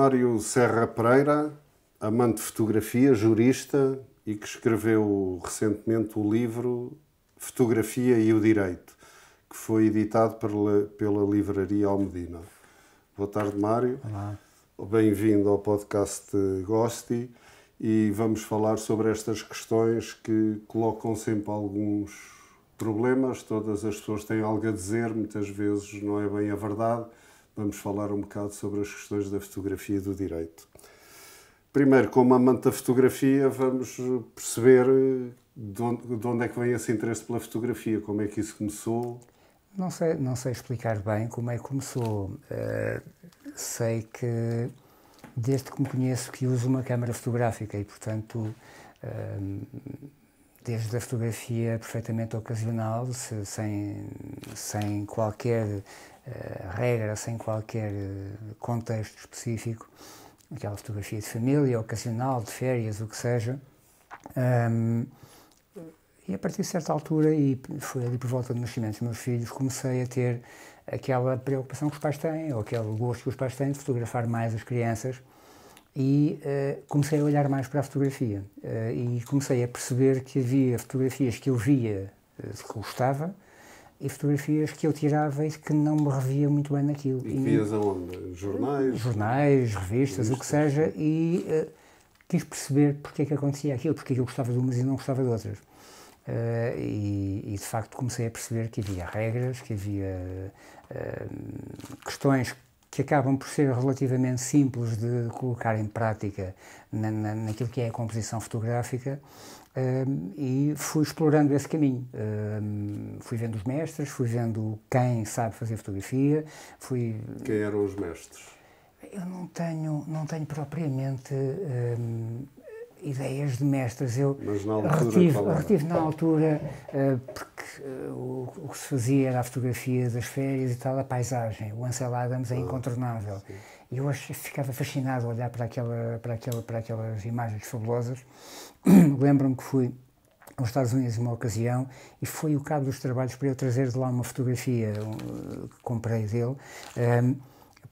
Mário Serra Pereira, amante de fotografia, jurista e que escreveu recentemente o livro Fotografia e o Direito, que foi editado pela livraria Almedina. Boa tarde, Mário. Olá. Bem-vindo ao podcast Gosti e vamos falar sobre estas questões que colocam sempre alguns problemas. Todas as pessoas têm algo a dizer, muitas vezes não é bem a verdade. Vamos falar um bocado sobre as questões da fotografia e do direito. Primeiro, como amante da fotografia, vamos perceber de onde é que vem esse interesse pela fotografia, como é que isso começou. Não sei explicar bem como é que começou. Sei que desde que me conheço que uso uma câmara fotográfica e, portanto, desde a fotografia perfeitamente ocasional, sem qualquer regra, sem qualquer contexto específico, aquela fotografia de família, ocasional, de férias, o que seja. E a partir de certa altura, e foi ali por volta do nascimento dos meus filhos, comecei a ter aquela preocupação que os pais têm, ou aquele gosto que os pais têm de fotografar mais as crianças, e comecei a olhar mais para a fotografia. E comecei a perceber que havia fotografias que eu via, que gostava, e fotografias que eu tirava e que não me revia muito bem naquilo. E vias aonde? Jornais? Jornais, revistas, o que seja, e quis perceber porque é que acontecia aquilo, porque é que eu gostava de umas e não gostava de outras. E de facto comecei a perceber que havia regras, que havia questões que acabam por ser relativamente simples de colocar em prática naquilo que é a composição fotográfica. E fui explorando esse caminho. Fui vendo os mestres, fui vendo quem sabe fazer fotografia. Quem eram os mestres? Eu não tenho propriamente ideias de mestres. Mas na altura, retive na altura, porque o que se fazia era a fotografia das férias e tal, a paisagem. O Ansel Adams é incontornável. Sim. E eu ficava fascinado a olhar para aquelas imagens fabulosas. Lembro-me que fui aos Estados Unidos numa ocasião e foi o cabo dos trabalhos para eu trazer de lá uma fotografia que comprei dele,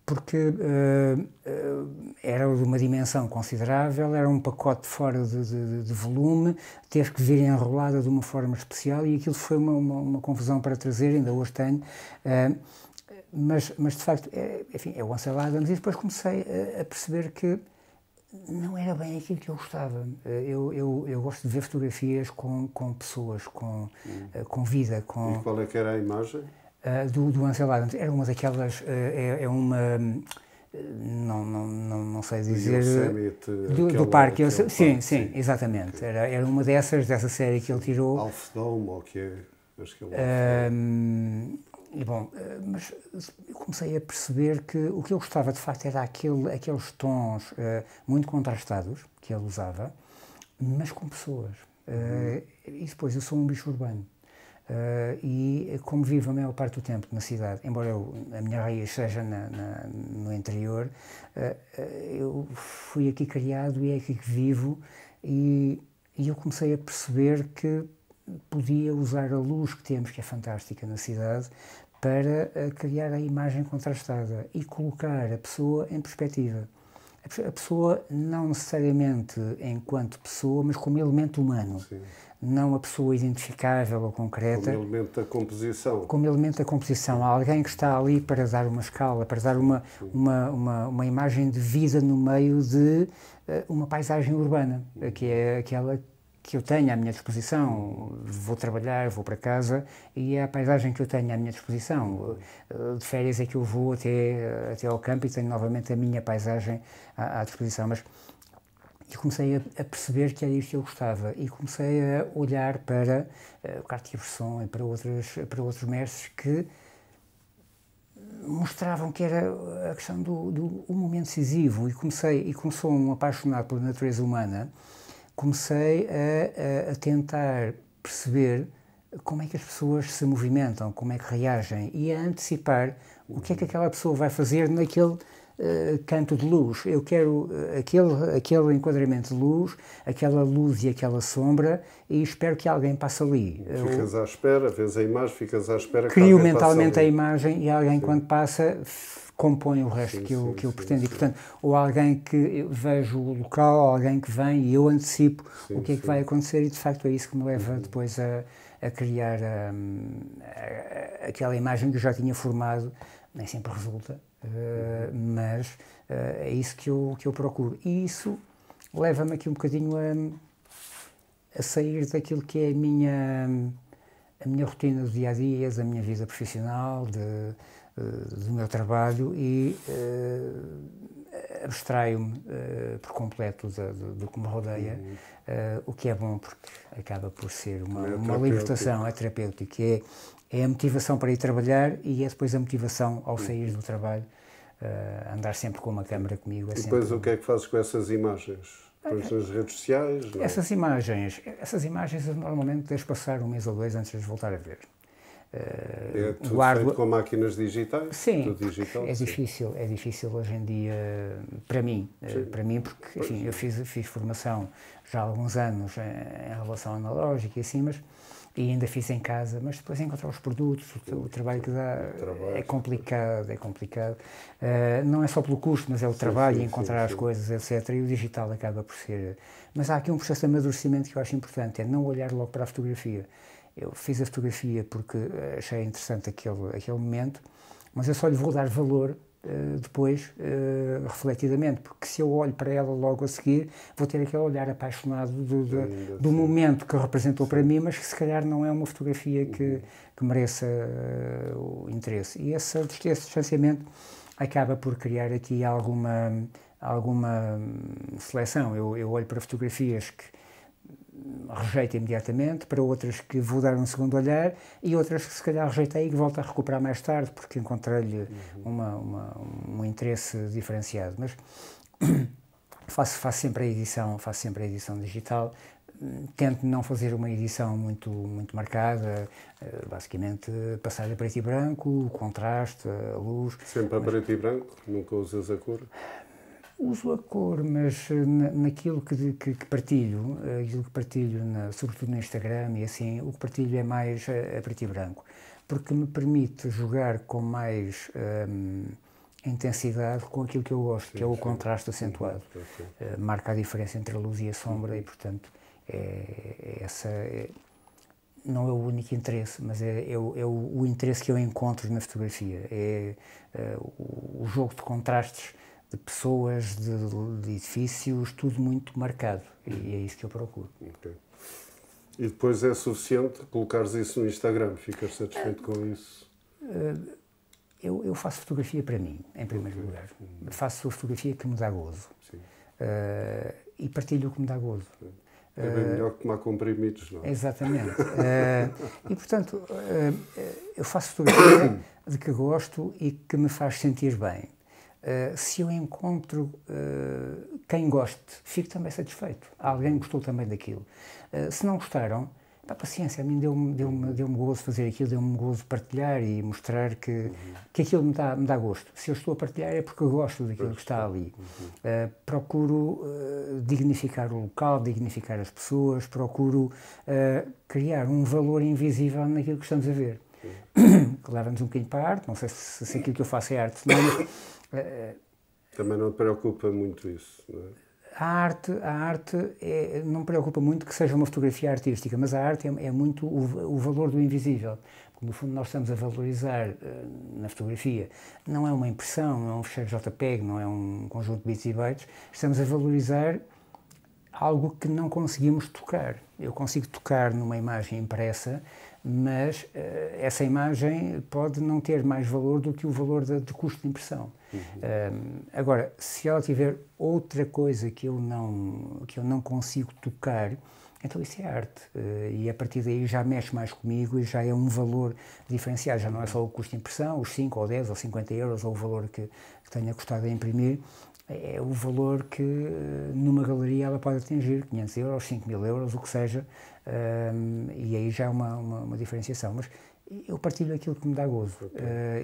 porque era de uma dimensão considerável, era um pacote fora de volume, teve que vir enrolada de uma forma especial e aquilo foi uma confusão para trazer, ainda hoje tenho. Mas de facto, enfim, é o Ansel Adams, e depois comecei a perceber que não era bem aquilo que eu gostava. Eu gosto de ver fotografias com pessoas, com vida. E qual é que era a imagem? Do Ansel Adams. Era uma daquelas, não sei dizer... Do parque. Sim, exatamente. Okay. Era uma dessa série que ele tirou. Alf Dome, ou que é? Acho que E bom, mas eu comecei a perceber que o que eu gostava de facto era aqueles tons muito contrastados que ele usava, mas com pessoas. E depois, eu sou um bicho urbano. E como vivo a maior parte do tempo na cidade, embora a minha raiz seja no interior, eu fui aqui criado e é aqui que vivo, e eu comecei a perceber que podia usar a luz que temos, que é fantástica na cidade, para criar a imagem contrastada e colocar a pessoa em perspectiva. A pessoa não necessariamente enquanto pessoa, mas como elemento humano. Sim. Não a pessoa identificável ou concreta. Como elemento da composição. Como elemento da composição. Há alguém que está ali para dar uma escala, para dar uma imagem de vida no meio de uma paisagem urbana, que é aquela que eu tenho à minha disposição. Vou trabalhar, vou para casa e é a paisagem que eu tenho à minha disposição. De férias é que eu vou até ao campo e tenho novamente a minha paisagem à disposição. Mas eu comecei a perceber que era isto que eu gostava e comecei a olhar para o Cartier-Bresson e para outros mestres que mostravam que era a questão do momento decisivo, e como sou um apaixonado pela natureza humana, comecei a tentar perceber como é que as pessoas se movimentam, como é que reagem, e a antecipar o que é que aquela pessoa vai fazer canto de luz. Eu quero aquele enquadramento de luz, aquela luz e aquela sombra, e espero que alguém passe ali. Ficas à espera, vês a imagem, ficas à espera que Crio alguém mentalmente passe a ali. imagem e alguém, quando passa, compõe o resto que eu pretendo. E, portanto, ou alguém que eu vejo o local, ou alguém que vem e eu antecipo o que é que vai acontecer, e de facto é isso que me leva depois a criar aquela imagem que eu já tinha formado. Nem sempre resulta, mas é isso que eu procuro. E isso leva-me aqui um bocadinho a sair daquilo que é a minha rotina do dia-a-dia, da minha vida profissional, do meu trabalho, e abstraio-me por completo do que me rodeia, o que é bom, porque acaba por ser uma libertação, é terapêutico, é a motivação para ir trabalhar e é depois a motivação ao sair do trabalho, andar sempre com uma câmera comigo. E depois o que é que fazes com essas imagens? Pões nas redes sociais? Não? Essas imagens eu normalmente deixo passar 1 mês ou 2 antes de voltar a ver. É tudo feito com máquinas digitais? Sim, tudo digital, é difícil hoje em dia para mim, porque enfim, eu fiz formação já há alguns anos em relação analógica e assim, e ainda fiz em casa, mas depois encontrar os produtos, o trabalho que dá é complicado. Não é só pelo custo, mas é o trabalho, encontrar as coisas, etc. E o digital acaba por ser... Mas há aqui um processo de amadurecimento que eu acho importante, é não olhar logo para a fotografia. Eu fiz a fotografia porque achei interessante aquele momento, mas eu só lhe vou dar valor depois, refletidamente, porque se eu olho para ela logo a seguir, vou ter aquele olhar apaixonado do momento que representou para mim, mas que se calhar não é uma fotografia que mereça o interesse. E esse distanciamento acaba por criar aqui alguma seleção. Eu olho para fotografias que rejeito imediatamente, para outras que vou dar um segundo olhar e outras que se calhar rejeitei e que volto a recuperar mais tarde porque encontrei-lhe um interesse diferenciado. Mas faço sempre a edição digital, tento não fazer uma edição muito marcada, basicamente passar a preto e branco, o contraste, a luz. Sempre a preto e branco? Nunca usas a cor? Uso a cor, mas naquilo que partilho, sobretudo no Instagram e assim, o que partilho é mais a preto e branco, porque me permite jogar com mais intensidade com aquilo que eu gosto, que é o contraste acentuado. Marca a diferença entre a luz e a sombra e, portanto, não é o único interesse, mas é o interesse que eu encontro na fotografia. É o jogo de contrastes, de pessoas, de edifícios, tudo muito marcado. E é isso que eu procuro. Okay. E depois é suficiente colocares isso no Instagram? Ficas satisfeito com isso? Eu faço fotografia para mim, em primeiro lugar. Faço fotografia que me dá gozo. E partilho o que me dá gozo. É bem melhor que tomar comprimidos, não é? Exatamente. E, portanto, eu faço fotografia de que gosto e que me faz sentir bem. Se eu encontro quem goste, fico também satisfeito. Alguém gostou também daquilo. Se não gostaram, paciência, a mim deu-me gozo fazer aquilo, deu-me gozo partilhar e mostrar que aquilo me dá gosto. Se eu estou a partilhar é porque eu gosto daquilo que está ali. Procuro dignificar o local, dignificar as pessoas, procuro criar um valor invisível naquilo que estamos a ver. Que leva-nos um bocadinho para a arte, não sei se aquilo que eu faço é arte, mas... Também não te preocupa muito isso, não é? A arte não me preocupa muito que seja uma fotografia artística, mas a arte é muito o valor do invisível. Porque, no fundo, nós estamos a valorizar na fotografia. Não é uma impressão, não é um fecheiro JPEG, não é um conjunto de bits e bytes. Estamos a valorizar algo que não conseguimos tocar. Eu consigo tocar numa imagem impressa, mas essa imagem pode não ter mais valor do que o valor de custo de impressão. Agora, se ela tiver outra coisa que eu não consigo tocar, então isso é arte. E a partir daí já mexe mais comigo e já é um valor diferenciado. Já não é só o custo de impressão, os 5 ou 10 ou 50 euros, ou o valor que tenha custado a imprimir. É o valor que numa galeria ela pode atingir, 500 euros, 5.000 euros, o que seja, e aí já é uma diferenciação. Mas eu partilho aquilo que me dá gozo.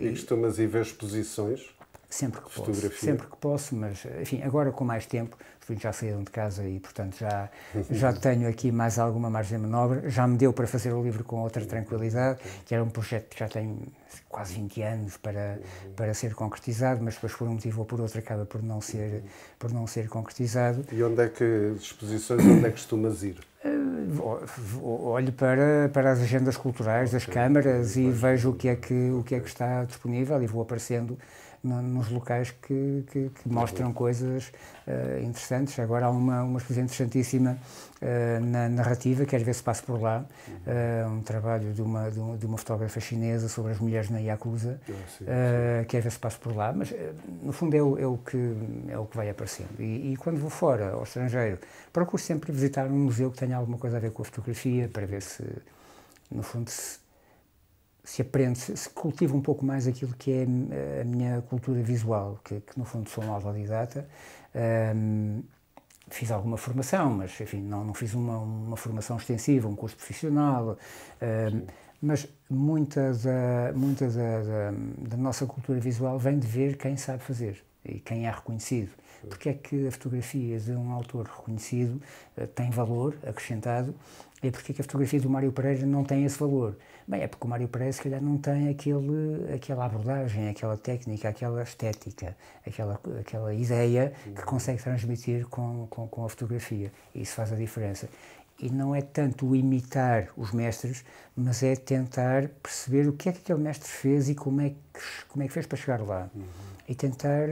E costumas ir ver exposições? sempre que posso, mas, enfim, agora com mais tempo, já saíram de casa e, portanto, já tenho aqui mais alguma margem de manobra, já me deu para fazer o livro com outra tranquilidade, que era um projeto que já tem quase 20 anos para ser concretizado, mas depois por um motivo ou por outro acaba por não ser concretizado. E onde é que, exposições, onde é que costumas ir? Olho para as agendas culturais das câmaras e vejo o que é que está disponível e vou aparecendo nos locais que mostram coisas interessantes. Agora há uma exposição interessantíssima na narrativa, quero ver se passo por lá, um trabalho de uma fotógrafa chinesa sobre as mulheres na Yakuza, quero ver se passo por lá, mas no fundo é o que vai aparecendo. E quando vou fora, ao estrangeiro, procuro sempre visitar um museu que tenha alguma coisa a ver com a fotografia, para ver se, no fundo, se aprende, se cultiva um pouco mais aquilo que é a minha cultura visual, que no fundo sou um autodidata. Fiz alguma formação, mas enfim, não fiz uma formação extensiva, um curso profissional, mas muita da nossa cultura visual vem de ver quem sabe fazer e quem é reconhecido. Porque é que a fotografia de um autor reconhecido tem valor acrescentado e porque é que a fotografia do Mário Pereira não tem esse valor? Bem, é porque o Mário Pereira se calhar não tem aquela abordagem, aquela técnica, aquela estética, aquela ideia que consegue transmitir com a fotografia. E isso faz a diferença. E não é tanto o imitar os mestres, mas é tentar perceber o que é que aquele mestre fez e como é que fez para chegar lá. E tentar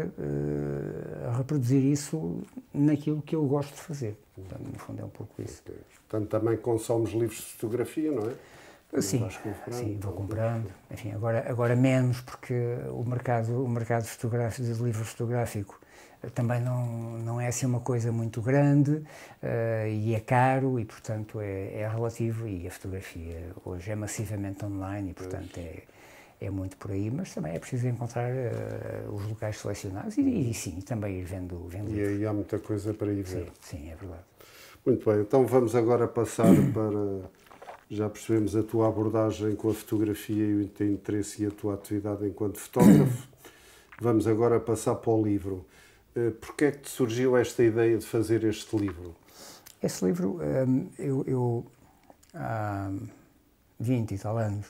reproduzir isso naquilo que eu gosto de fazer. Portanto, no fundo é um pouco isso. Portanto, também consomes livros de fotografia, não é? Sim, vou comprando. Enfim, agora menos, porque o mercado fotográfico, de livro fotográfico, também não é assim uma coisa muito grande e é caro e, portanto, é relativo, e a fotografia hoje é massivamente online e, portanto, é muito por aí, mas também é preciso encontrar os locais selecionados e sim, também ir vendo E aí há muita coisa para ir ver. Sim, é verdade. Muito bem, então vamos agora passar para... Já percebemos a tua abordagem com a fotografia e o teu interesse e a tua atividade enquanto fotógrafo. Vamos agora passar para o livro. Porquê é que te surgiu esta ideia de fazer este livro? Esse livro, eu há 20 e tal anos,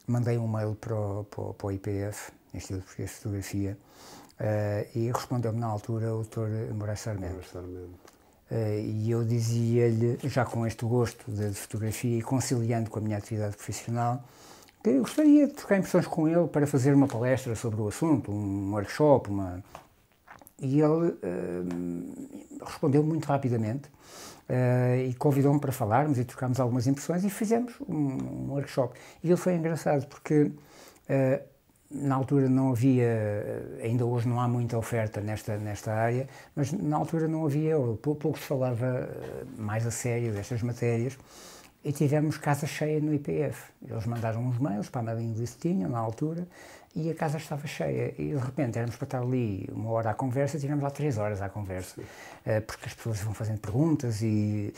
mandei um mail para o IPF, Instituto Português de Fotografia, e respondeu-me na altura o Dr. Moraes Sarmento. E eu dizia-lhe, já com este gosto de fotografia e conciliando com a minha atividade profissional, que eu gostaria de trocar impressões com ele para fazer uma palestra sobre o assunto, um workshop, E ele respondeu muito rapidamente e convidou-me para falarmos e trocámos algumas impressões e fizemos um workshop. E ele foi engraçado porque na altura não havia, ainda hoje não há muita oferta nesta área, mas na altura não havia, ou pouco se falava mais a sério destas matérias, e tivemos casa cheia no IPF. Eles mandaram uns mails para a mailing list que tinham na altura, e a casa estava cheia, e de repente éramos para estar ali 1 hora à conversa, e tivemos lá 3 horas à conversa, porque as pessoas vão fazendo perguntas e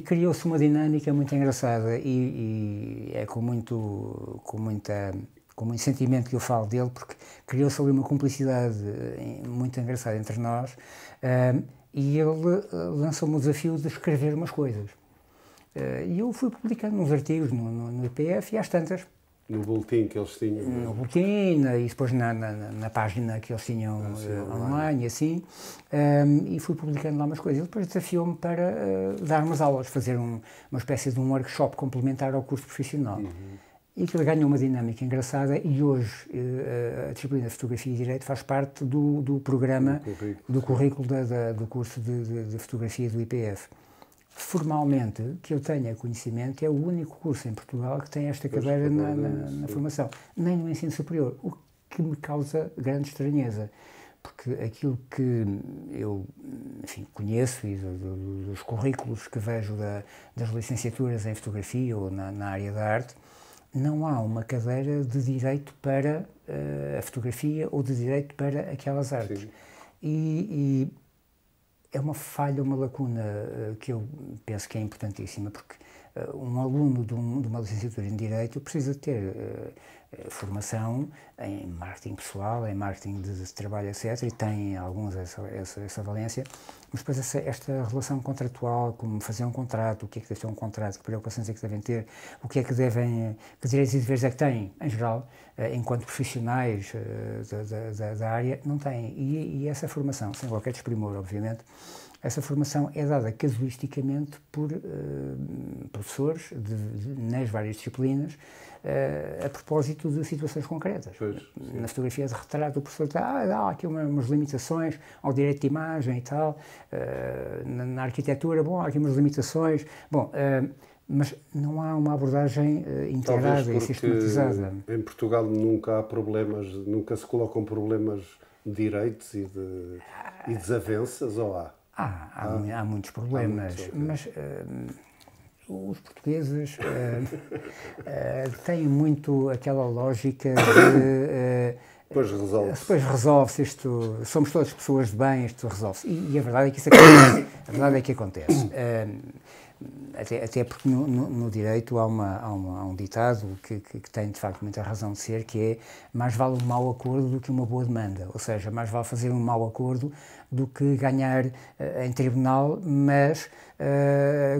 criou-se uma dinâmica muito engraçada, e é com muito sentimento que eu falo dele, porque criou-se ali uma cumplicidade muito engraçada entre nós, e ele lançou-me o desafio de escrever umas coisas. E eu fui publicando uns artigos no IPF e às tantas. No boletim que eles tinham? No boletim e depois na página que eles tinham online e assim, e fui publicando lá umas coisas. Ele depois desafiou-me para dar umas aulas, fazer uma espécie de um workshop complementar ao curso profissional. E aquilo ganhou uma dinâmica engraçada e hoje a disciplina de Fotografia e Direito faz parte do programa, do currículo do curso de Fotografia do IPF. Formalmente, que eu tenha conhecimento, é o único curso em Portugal que tem esta cadeira na formação, nem no ensino superior, o que me causa grande estranheza, porque aquilo que eu, enfim, conheço e dos currículos que vejo das licenciaturas em fotografia ou na área da arte, não há uma cadeira de direito para a fotografia ou de direito para aquelas artes. E é uma falha, uma lacuna que eu penso que é importantíssima, porque um aluno de uma licenciatura em Direito precisa ter formação em marketing pessoal, em marketing de trabalho, etc., e têm alguns essa valência, mas depois esta relação contratual, como fazer um contrato, o que é que deve ser um contrato, que preocupações é que devem ter, o que é que devem, que direitos e deveres é que têm, em geral, enquanto profissionais da área, não têm. E essa formação, sem qualquer desprimor, obviamente, essa formação é dada casuisticamente por professores nas várias disciplinas, a propósito de situações concretas. Pois, na fotografia de retrato, o professor diz, há aqui umas limitações ao direito de imagem e tal, na arquitetura, bom, há aqui umas limitações, bom, mas não há uma abordagem integrada e sistematizada. Em Portugal nunca há problemas, nunca se colocam problemas de direitos e desavenças, ou há? Há muitos problemas, mas os portugueses têm muito aquela lógica de... Depois resolve-se isto, somos todas pessoas de bem, isto resolve-se. E a verdade é que isso acontece. A verdade é que acontece. Até porque no direito há um ditado que tem de facto muita razão de ser, que é mais vale um mau acordo do que uma boa demanda, ou seja, mais vale fazer um mau acordo do que ganhar em tribunal, mas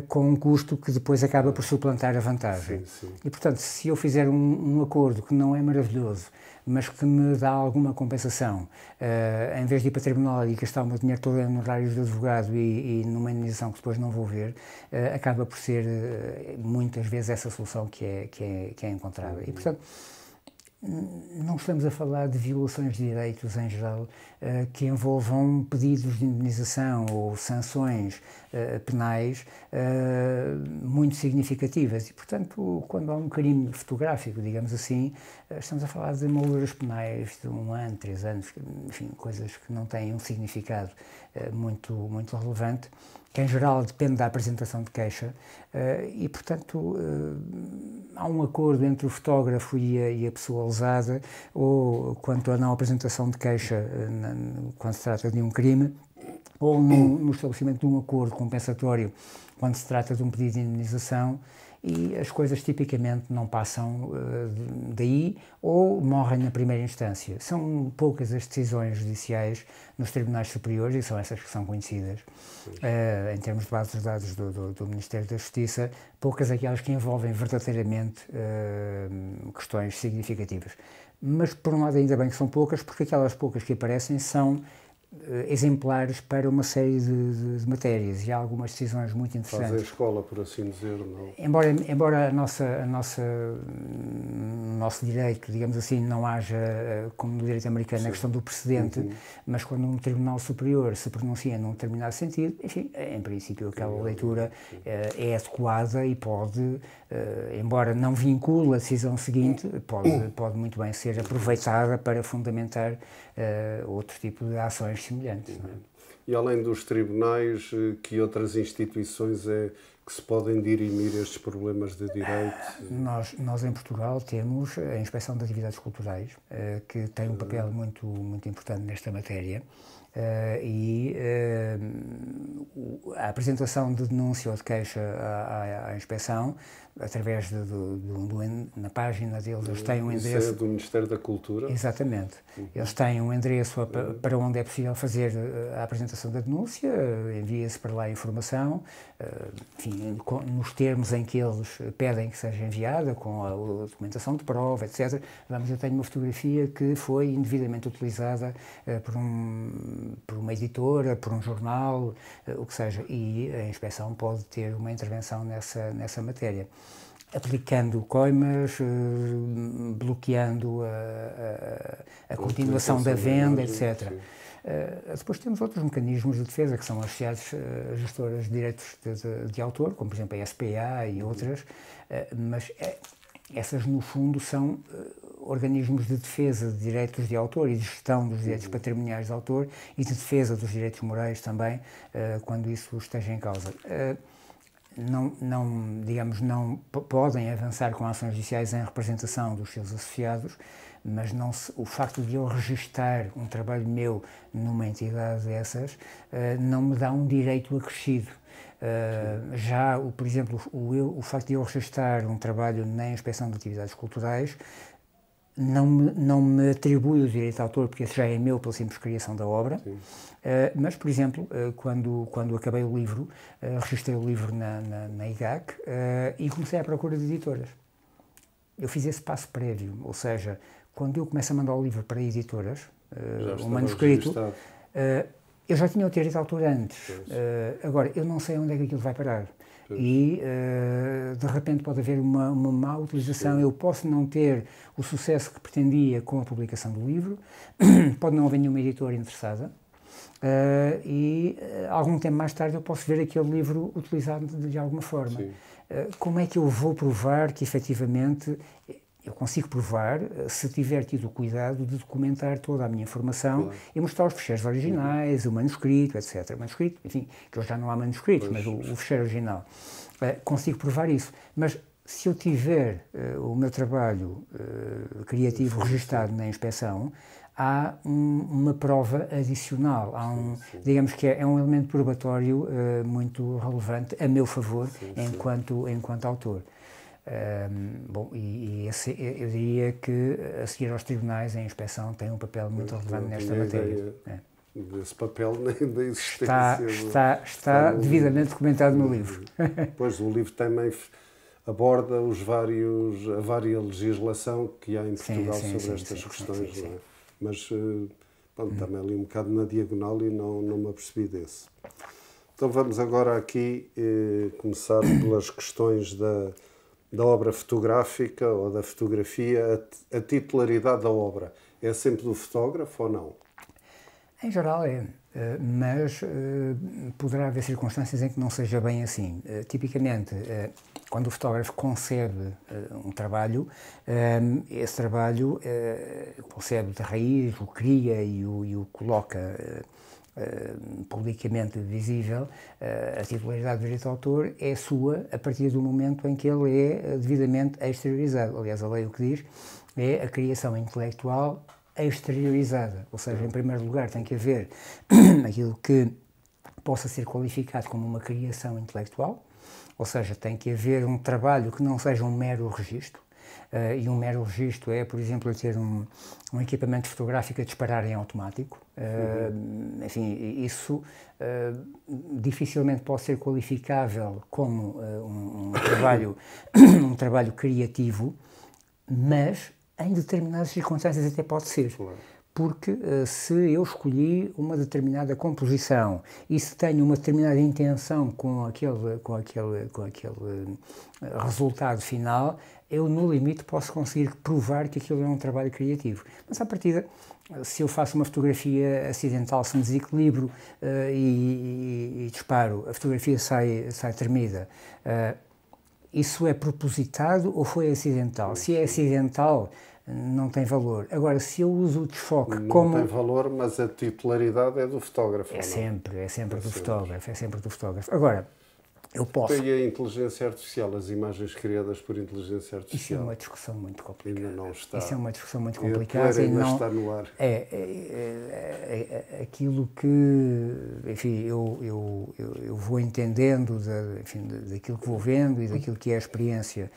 com um custo que depois acaba por suplantar a vantagem. Sim. E portanto, se eu fizer um acordo que não é maravilhoso, mas que me dá alguma compensação, em vez de ir para o tribunal e gastar o meu dinheiro todo em honorários de advogado e numa indenização que depois não vou ver, acaba por ser muitas vezes essa solução que é encontrada. E, portanto, não estamos a falar de violações de direitos em geral que envolvam pedidos de indenização ou sanções penais muito significativas e, portanto, quando há um crime fotográfico, digamos assim, estamos a falar de molduras penais de 1 ano, 3 anos, enfim, coisas que não têm um significado muito relevante, que em geral depende da apresentação de queixa e, portanto, há um acordo entre o fotógrafo e a pessoa lesada ou quanto à não apresentação de queixa quando se trata de um crime ou no estabelecimento de um acordo compensatório quando se trata de um pedido de indenização e as coisas tipicamente não passam daí ou morrem na primeira instância. São poucas as decisões judiciais nos tribunais superiores, e são essas que são conhecidas, em termos de bases de dados do Ministério da Justiça, poucas aquelas que envolvem verdadeiramente questões significativas. Mas, por um lado, ainda bem que são poucas, porque aquelas poucas que aparecem são exemplares para uma série de matérias e há algumas decisões muito interessantes. Fazem escola, por assim dizer, não? Embora o nosso direito, digamos assim, não haja, como no direito americano, a questão do precedente, mas quando um tribunal superior se pronuncia num determinado sentido, enfim, em princípio aquela leitura é adequada e pode, embora não vincule a decisão seguinte, pode muito bem ser aproveitada para fundamentar outro tipo de ações semelhantes. Não é? E além dos tribunais, que outras instituições é que se podem dirimir estes problemas de direito? Nós em Portugal temos a Inspeção de Atividades Culturais, que tem um papel muito importante nesta matéria. A apresentação de denúncia ou de queixa à inspeção, através na página deles, eles têm um endereço... Isso é do Ministério da Cultura? Exatamente. Eles têm um endereço para onde é possível fazer a apresentação da denúncia, envia-se para lá a informação, enfim, nos termos em que eles pedem que seja enviada, com a documentação de prova, etc. Eu tenho uma fotografia que foi indevidamente utilizada por uma editora, por um jornal, o que seja, e a inspeção pode ter uma intervenção nessa matéria, aplicando coimas, bloqueando a continuação da venda, etc. Depois temos outros mecanismos de defesa, que são as sociedades gestoras de direitos de autor, como por exemplo a SPA e outras, mas essas no fundo são organismos de defesa de direitos de autor e de gestão dos direitos patrimoniais de autor e de defesa dos direitos morais também, quando isso esteja em causa. Não podem avançar com ações judiciais em representação dos seus associados, mas o facto de eu registar um trabalho meu numa entidade dessas não me dá um direito acrescido. Por exemplo, o facto de eu registar um trabalho na Inspeção de Atividades Culturais não me atribui o direito de autor, porque esse já é meu pela simples criação da obra, mas, por exemplo, quando acabei o livro, registrei o livro na IGAC e comecei à procura de editoras. Eu fiz esse passo prévio, ou seja, quando eu começo a mandar o livro para editoras, o manuscrito, eu já tinha o direito de autor antes. Agora, eu não sei onde é que aquilo vai parar. E, de repente, pode haver uma má utilização. Eu posso não ter o sucesso que pretendia com a publicação do livro, pode não haver nenhuma editora interessada, e, algum tempo mais tarde, eu posso ver aquele livro utilizado de alguma forma. Como é que eu vou provar que, efetivamente, eu consigo provar se tiver tido o cuidado de documentar toda a minha informação e mostrar os fecheiros originais, o manuscrito, etc. O manuscrito, enfim, que hoje já não há manuscrito, mas o fecheiro original. Consigo provar isso. Mas se eu tiver o meu trabalho criativo registado na inspeção, há uma prova adicional, digamos que é um elemento probatório muito relevante a meu favor enquanto autor. Bom, eu diria que a seguir aos tribunais a inspeção tem um papel muito relevante nesta matéria. Esse papel nem existe. Está devidamente documentado no livro. Pois, o livro também aborda a vária legislação que há em Portugal sobre estas questões. Não é? Mas, pronto, também ali um bocado na diagonal e não me apercebi desse. Então vamos agora aqui começar pelas questões da obra fotográfica ou da fotografia. A titularidade da obra é sempre do fotógrafo ou não? Em geral é, mas poderá haver circunstâncias em que não seja bem assim. Tipicamente, quando o fotógrafo concebe um trabalho, esse trabalho concebe de raiz, o cria e o coloca publicamente visível. A titularidade do direito de autor é sua a partir do momento em que ele é devidamente exteriorizado. Aliás, a lei o que diz é a criação intelectual exteriorizada, ou seja, em primeiro lugar tem que haver aquilo que possa ser qualificado como uma criação intelectual, ou seja, tem que haver um trabalho que não seja um mero registro, e um mero registro é, por exemplo, eu ter um equipamento fotográfico a disparar em automático. Enfim, isso dificilmente pode ser qualificável como um trabalho criativo, mas em determinadas circunstâncias até pode ser, porque se eu escolhi uma determinada composição e se tenho uma determinada intenção com aquele resultado final, eu no limite posso conseguir provar que aquilo é um trabalho criativo. Mas à partida, se eu faço uma fotografia acidental, se me desequilibro e disparo, a fotografia sai tremida, isso é propositado ou foi acidental? Se é acidental, não tem valor. Agora, se eu uso o desfoque não tem valor, mas a titularidade é do fotógrafo. É sempre do fotógrafo. Agora, eu posso... E a inteligência artificial, as imagens criadas por inteligência artificial? Isso é uma discussão muito complicada. Ainda não está. Isso é uma discussão muito complicada. E não está no ar. Aquilo que, enfim, eu vou entendendo daquilo que vou vendo e daquilo que é a experiência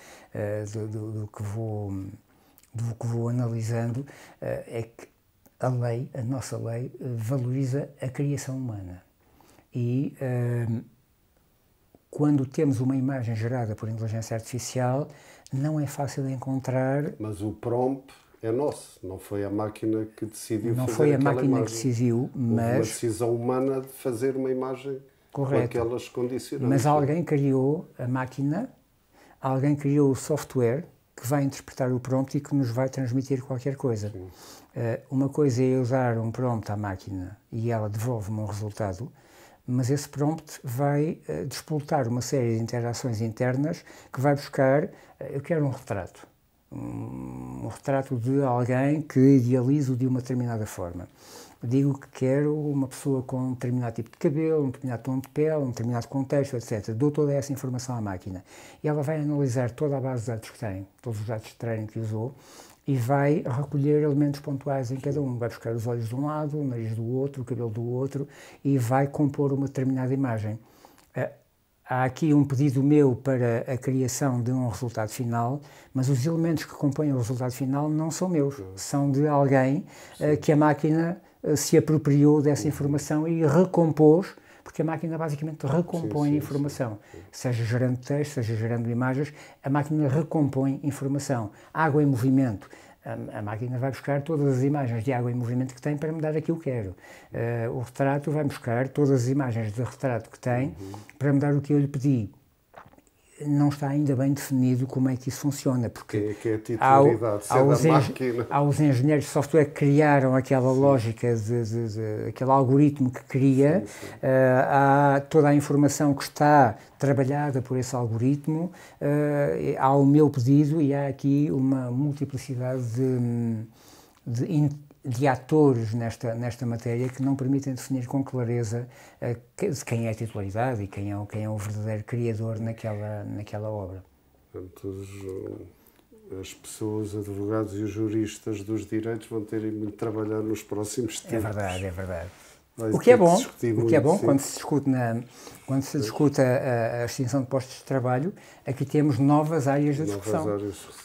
do que vou analisando, é que a nossa lei, valoriza a criação humana. E quando temos uma imagem gerada por inteligência artificial, não é fácil encontrar... Mas o prompt é nosso, não foi a máquina que decidiu fazer aquela imagem. Não foi a máquina que decidiu, mas... Houve uma decisão humana de fazer uma imagem correto, com aquelas condicionantes. Mas alguém criou a máquina, alguém criou o software que vai interpretar o prompt e que nos vai transmitir qualquer coisa. Uma coisa é usar um prompt à máquina e ela devolve-me um resultado, mas esse prompt vai despoltar uma série de interações internas que vai buscar, eu quero um retrato de alguém que idealizo de uma determinada forma. Digo que quero uma pessoa com um determinado tipo de cabelo, um determinado tom de pele, um determinado contexto, etc. Dou toda essa informação à máquina. E ela vai analisar toda a base de dados que tem, todos os dados de treino que usou, e vai recolher elementos pontuais em cada um. Vai buscar os olhos de um lado, o nariz do outro, o cabelo do outro, e vai compor uma determinada imagem. há aqui um pedido meu para a criação de um resultado final, mas os elementos que compõem o resultado final não são meus, são de alguém que a máquina se apropriou dessa informação e recompôs, porque a máquina basicamente recompõe a informação, seja gerando texto, seja gerando imagens, a máquina recompõe informação. Água em movimento, a máquina vai buscar todas as imagens de água em movimento que tem para me dar aquilo que quero. O retrato vai buscar todas as imagens de retrato que tem para me dar o que eu lhe pedi. Não está ainda bem definido como é que isso funciona, porque que é a titularidade, há os engenheiros de software que criaram aquela lógica, aquele algoritmo que cria, há toda a informação que está trabalhada por esse algoritmo, há o meu pedido e há aqui uma multiplicidade de atores nesta matéria que não permitem definir com clareza de quem é a titularidade e quem é o verdadeiro criador naquela obra. Portanto, as pessoas, advogados e os juristas dos direitos vão ter muito de trabalhar nos próximos tempos. É verdade, é verdade. O que é bom quando se discute a extinção de postos de trabalho, aqui temos novas áreas de discussão.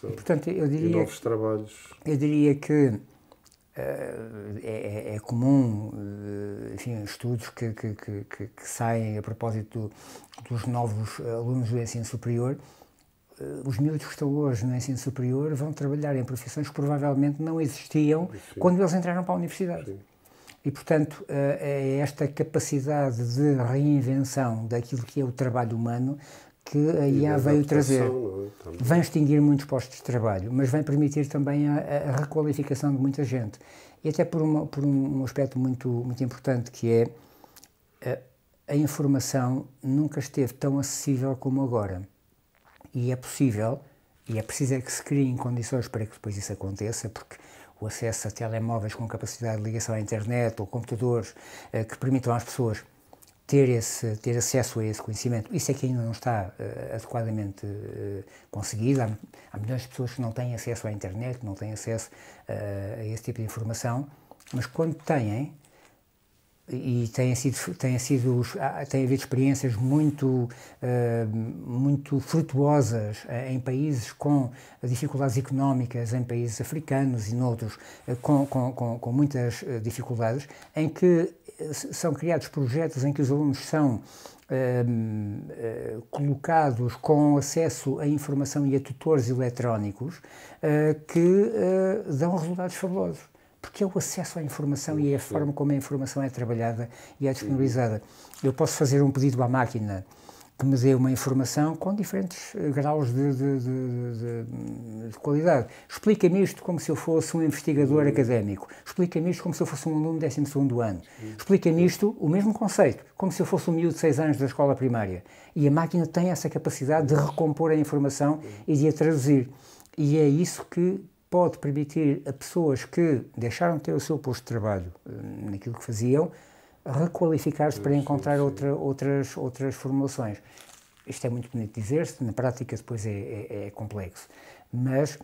E, portanto, e novos trabalhos. Eu diria que é comum, enfim, estudos que saem a propósito dos novos alunos do ensino superior. Os miúdos que estão hoje no ensino superior vão trabalhar em profissões que provavelmente não existiam quando eles entraram para a universidade. Sim. E, portanto, é esta capacidade de reinvenção daquilo que é o trabalho humano que a IA veio trazer. Vem extinguir muitos postos de trabalho, mas vem permitir também a requalificação de muita gente. E até por um aspecto muito importante, que é a informação nunca esteve tão acessível como agora. E é possível, e é preciso que se criem condições para que depois isso aconteça, porque o acesso a telemóveis com capacidade de ligação à internet ou computadores que permitam às pessoas ter acesso a esse conhecimento, isso é que ainda não está adequadamente conseguido. Há milhões de pessoas que não têm acesso à internet, não têm acesso a esse tipo de informação, mas quando têm, e tem havido experiências muito frutuosas em países com dificuldades económicas, em países africanos e noutros com muitas dificuldades, em que são criados projetos em que os alunos são colocados com acesso a informação e a tutores eletrónicos que dão resultados fabulosos. Porque é o acesso à informação e é a forma como a informação é trabalhada e é disponibilizada. Eu posso fazer um pedido à máquina que me dê uma informação com diferentes graus de qualidade. Explica-me isto como se eu fosse um investigador académico. Explica-me isto como se eu fosse um aluno de 12º ano. Explica-me isto, o mesmo conceito, como se eu fosse um miúdo de 6 anos da escola primária. E a máquina tem essa capacidade de recompor a informação e de a traduzir. E é isso que pode permitir a pessoas que deixaram de ter o seu posto de trabalho naquilo que faziam, requalificar-se para encontrar outras formulações. Isto é muito bonito dizer-se, na prática depois é complexo, mas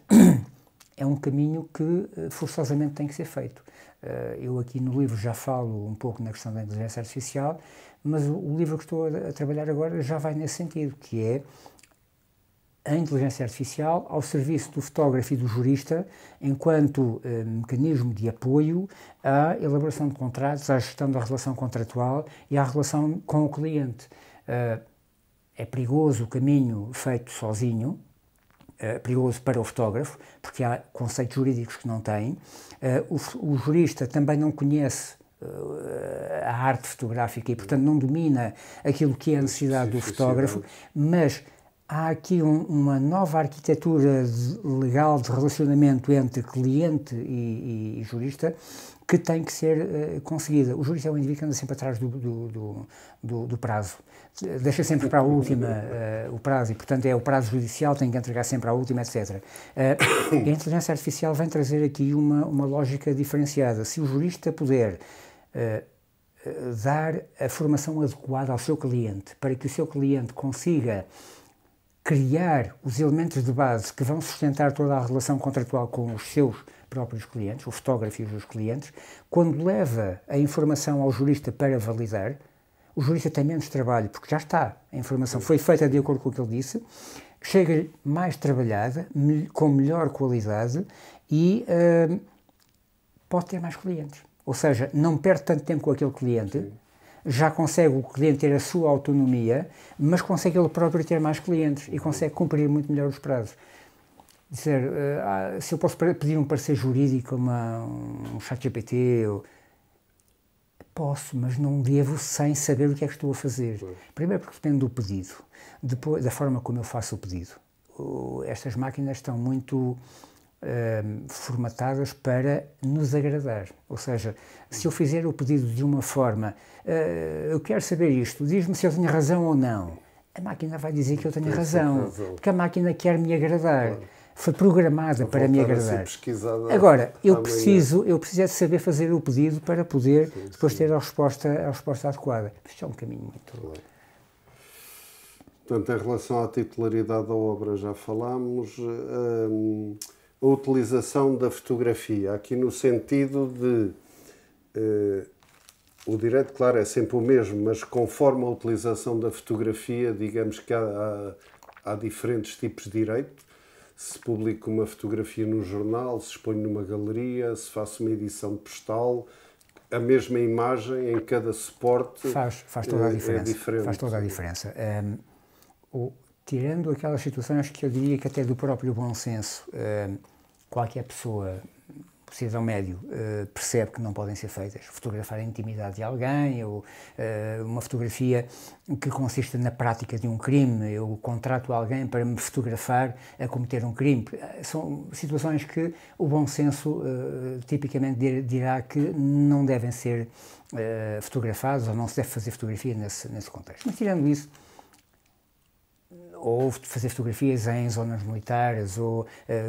é um caminho que forçosamente tem que ser feito. Eu aqui no livro já falo um pouco na questão da inteligência artificial, mas o livro que estou a trabalhar agora já vai nesse sentido, que é a inteligência artificial ao serviço do fotógrafo e do jurista enquanto mecanismo de apoio à elaboração de contratos, à gestão da relação contratual e à relação com o cliente. É perigoso o caminho feito sozinho, perigoso para o fotógrafo, porque há conceitos jurídicos que não tem. O jurista também não conhece a arte fotográfica e, portanto, não domina aquilo que é a necessidade do fotógrafo, mas há aqui uma nova arquitetura legal de relacionamento entre cliente e jurista que tem que ser conseguida. O jurista é um indivíduo que anda sempre atrás do prazo. Deixa sempre para a última o prazo e, portanto, é o prazo judicial, tem que entregar sempre à última, etc. A inteligência artificial vem trazer aqui uma lógica diferenciada. Se o jurista puder dar a formação adequada ao seu cliente, para que o seu cliente consiga criar os elementos de base que vão sustentar toda a relação contratual com os seus próprios clientes, o fotógrafo e os seus clientes, quando leva a informação ao jurista para validar, o jurista tem menos trabalho, porque já está, a informação foi feita de acordo com o que ele disse, chega-lhe mais trabalhada, com melhor qualidade e pode ter mais clientes. Ou seja, não perde tanto tempo com aquele cliente, sim, já consegue o cliente ter a sua autonomia, mas consegue ele próprio ter mais clientes e consegue cumprir muito melhor os prazos. Dizer, se eu posso pedir um parecer jurídico a um ChatGPT, posso, mas não devo sem saber o que é que estou a fazer. Primeiro porque depende do pedido, depois da forma como eu faço o pedido. Estas máquinas estão muito formatadas para nos agradar. Ou seja, se eu fizer o pedido de uma forma, eu quero saber isto, diz-me se eu tenho razão ou não, a máquina vai dizer que eu tenho razão, porque a máquina quer me agradar. Claro. Foi programada para me agradar. Agora, eu preciso de saber fazer o pedido para poder depois ter a resposta adequada. Isto é um caminho muito... Claro. Portanto, em relação à titularidade da obra já falámos, a utilização da fotografia, aqui no sentido de... o direito, claro, é sempre o mesmo, mas conforme a utilização da fotografia, digamos que há diferentes tipos de direito. Se publico uma fotografia num jornal, se exponho numa galeria, se faço uma edição postal, a mesma imagem em cada suporte faz toda a diferença. É diferente. Faz toda a diferença. Tirando aquelas situações que eu diria que até do próprio bom senso, qualquer pessoa, cidadão médio, percebe que não podem ser feitas. Fotografar a intimidade de alguém, ou uma fotografia que consiste na prática de um crime, eu contrato alguém para me fotografar a cometer um crime. São situações que o bom senso tipicamente dirá que não devem ser fotografadas, ou não se deve fazer fotografia nesse contexto. Mas tirando isso, ou fazer fotografias em zonas militares, ou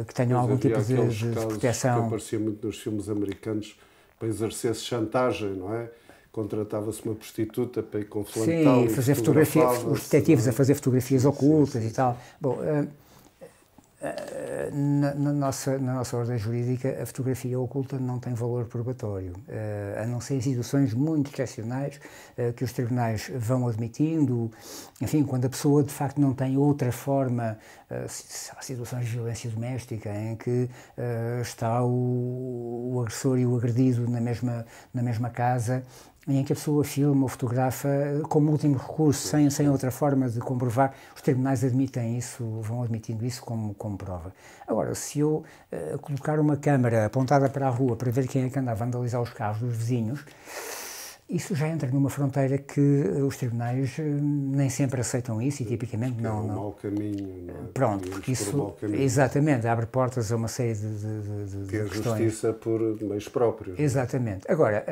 que tenham algum tipo de proteção. Que aparecia muito nos filmes americanos para exercer-se chantagem, não é? Contratava-se uma prostituta para ir com flantal. Sim, fazer fotografias, os detetives a fazer fotografias ocultas e tal. Bom, na nossa ordem jurídica, a fotografia oculta não tem valor probatório, a não ser em situações muito excepcionais que os tribunais vão admitindo. Enfim, quando a pessoa de facto não tem outra forma, há situações de violência doméstica em que está o agressor e o agredido na mesma casa, em que a pessoa filma ou fotografa como último recurso, sem outra forma de comprovar, os tribunais admitem isso, vão admitindo isso como prova. Agora, se eu colocar uma câmara apontada para a rua para ver quem é que anda a vandalizar os carros dos vizinhos, isso já entra numa fronteira que os tribunais nem sempre aceitam isso e tipicamente não... É um mau caminho, não é? Pronto, porque isso, exatamente, abre portas a uma série de questões. Que a justiça por meios próprios. Exatamente. Agora,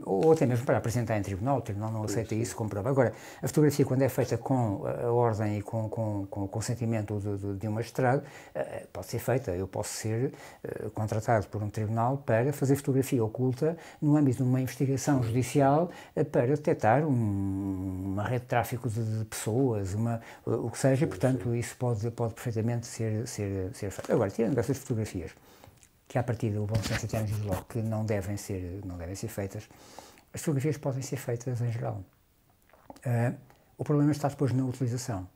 ou até mesmo para apresentar em tribunal, o tribunal não aceita isso como prova. Agora, a fotografia, quando é feita com a ordem e com o consentimento de um magistrado, pode ser feita. Eu posso ser contratado por um tribunal para fazer fotografia oculta no âmbito de uma investigação judicial para detectar uma rede de tráfico de pessoas, o que seja, portanto, isso pode perfeitamente ser feito. Agora, tirando essas fotografias, que à partida o bom senso até nos diz logo que não devem ser feitas, as fotografias podem ser feitas em geral. O problema está depois na utilização.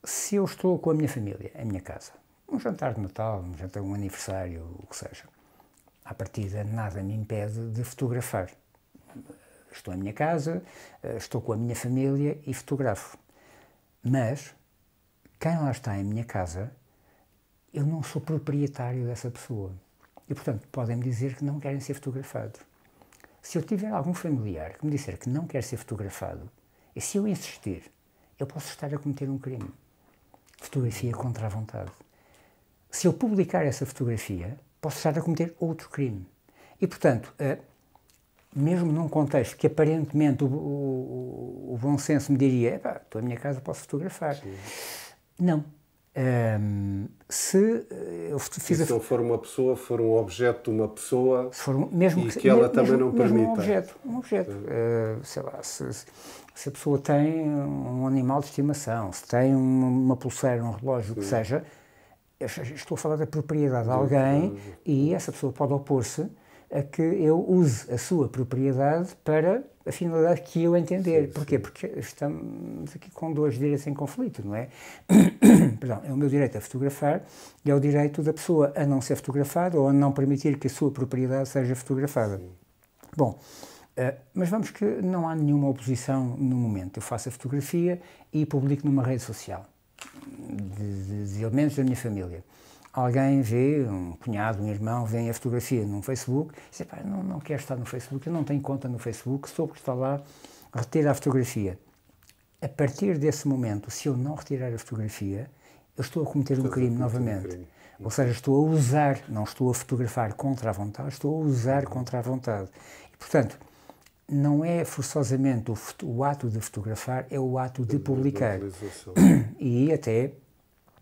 Se eu estou com a minha família, em minha casa, um jantar de Natal, um aniversário, o que seja, à partida nada me impede de fotografar. Estou em minha casa, estou com a minha família e fotografo. Mas, quem lá está em minha casa, eu não sou proprietário dessa pessoa. E, portanto, podem-me dizer que não querem ser fotografados. Se eu tiver algum familiar que me disser que não quer ser fotografado, e se eu insistir, eu posso estar a cometer um crime. Fotografia contra a vontade. Se eu publicar essa fotografia, posso estar a cometer outro crime. E, portanto, mesmo num contexto que aparentemente o bom senso me diria, estou em minha casa, posso fotografar. Sim. Não. Se eu fiz se não for uma pessoa, for um objeto de uma pessoa, mesmo que ela também não permita. Um objeto. Sei lá, se a pessoa tem um animal de estimação, se tem uma pulseira, um relógio, o que seja, estou a falar da propriedade de alguém e essa pessoa pode opor-se a que eu use a sua propriedade para a finalidade que eu entender. Porquê? Porque estamos aqui com dois direitos em conflito, não é? Perdão, é o meu direito a fotografar e é o direito da pessoa a não ser fotografada ou a não permitir que a sua propriedade seja fotografada. Bom, mas vamos que não há nenhuma oposição no momento. Eu faço a fotografia e publico numa rede social de elementos da minha família. Alguém vê, um cunhado, um irmão, vê a fotografia num Facebook e diz, pá, não quero estar no Facebook, eu não tenho conta no Facebook, só porque está lá, retira a fotografia. A partir desse momento, se eu não retirar a fotografia, eu estou a cometer um crime novamente. Ou seja, estou a usar, não estou a fotografar contra a vontade, estou a usar contra a vontade. E, portanto, não é forçosamente o ato de fotografar, é o ato de publicar. E até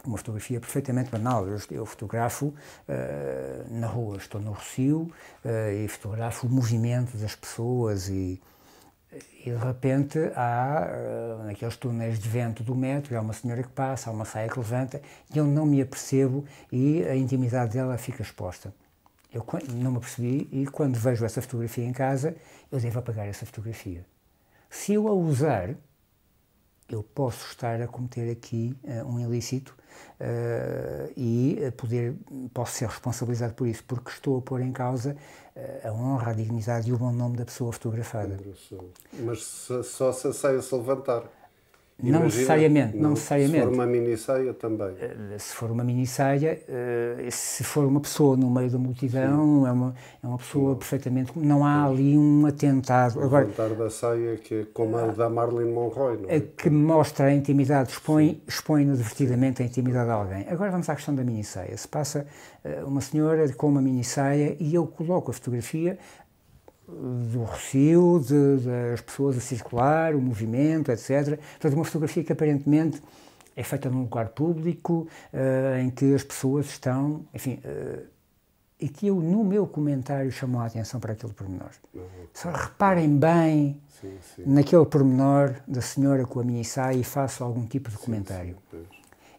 uma fotografia perfeitamente banal. Eu fotografo na rua, estou no Rossio e fotografo o movimento das pessoas e de repente há, naqueles túneis de vento do metro, há uma senhora que passa, há uma saia que levanta e eu não me apercebo e a intimidade dela fica exposta. Eu não me apercebi e quando vejo essa fotografia em casa, eu devo apagar essa fotografia. Se eu a usar, eu posso estar a cometer aqui um ilícito e posso ser responsabilizado por isso, porque estou a pôr em causa a honra, a dignidade e o bom nome da pessoa fotografada. Mas só se a saia se levantar. Não necessariamente, não necessariamente. Se for uma mini-saia também. Se for uma mini-saia, se for uma pessoa no meio da multidão, é uma pessoa perfeitamente... Não há ali um atentado. O levantar da saia, que é como a da Marilyn Monroe, não é? Que mostra a intimidade, expõe inadvertidamente a intimidade de alguém. Agora vamos à questão da mini-saia. Se passa uma senhora com uma mini-saia e eu coloco a fotografia do Rossio, das pessoas a circular, o movimento, etc. Portanto, uma fotografia que aparentemente é feita num lugar público, em que as pessoas estão, enfim, e que eu, no meu comentário, chamo a atenção para aquele pormenor. Só reparem bem naquele pormenor da senhora com a mini-saia e faço algum tipo de comentário.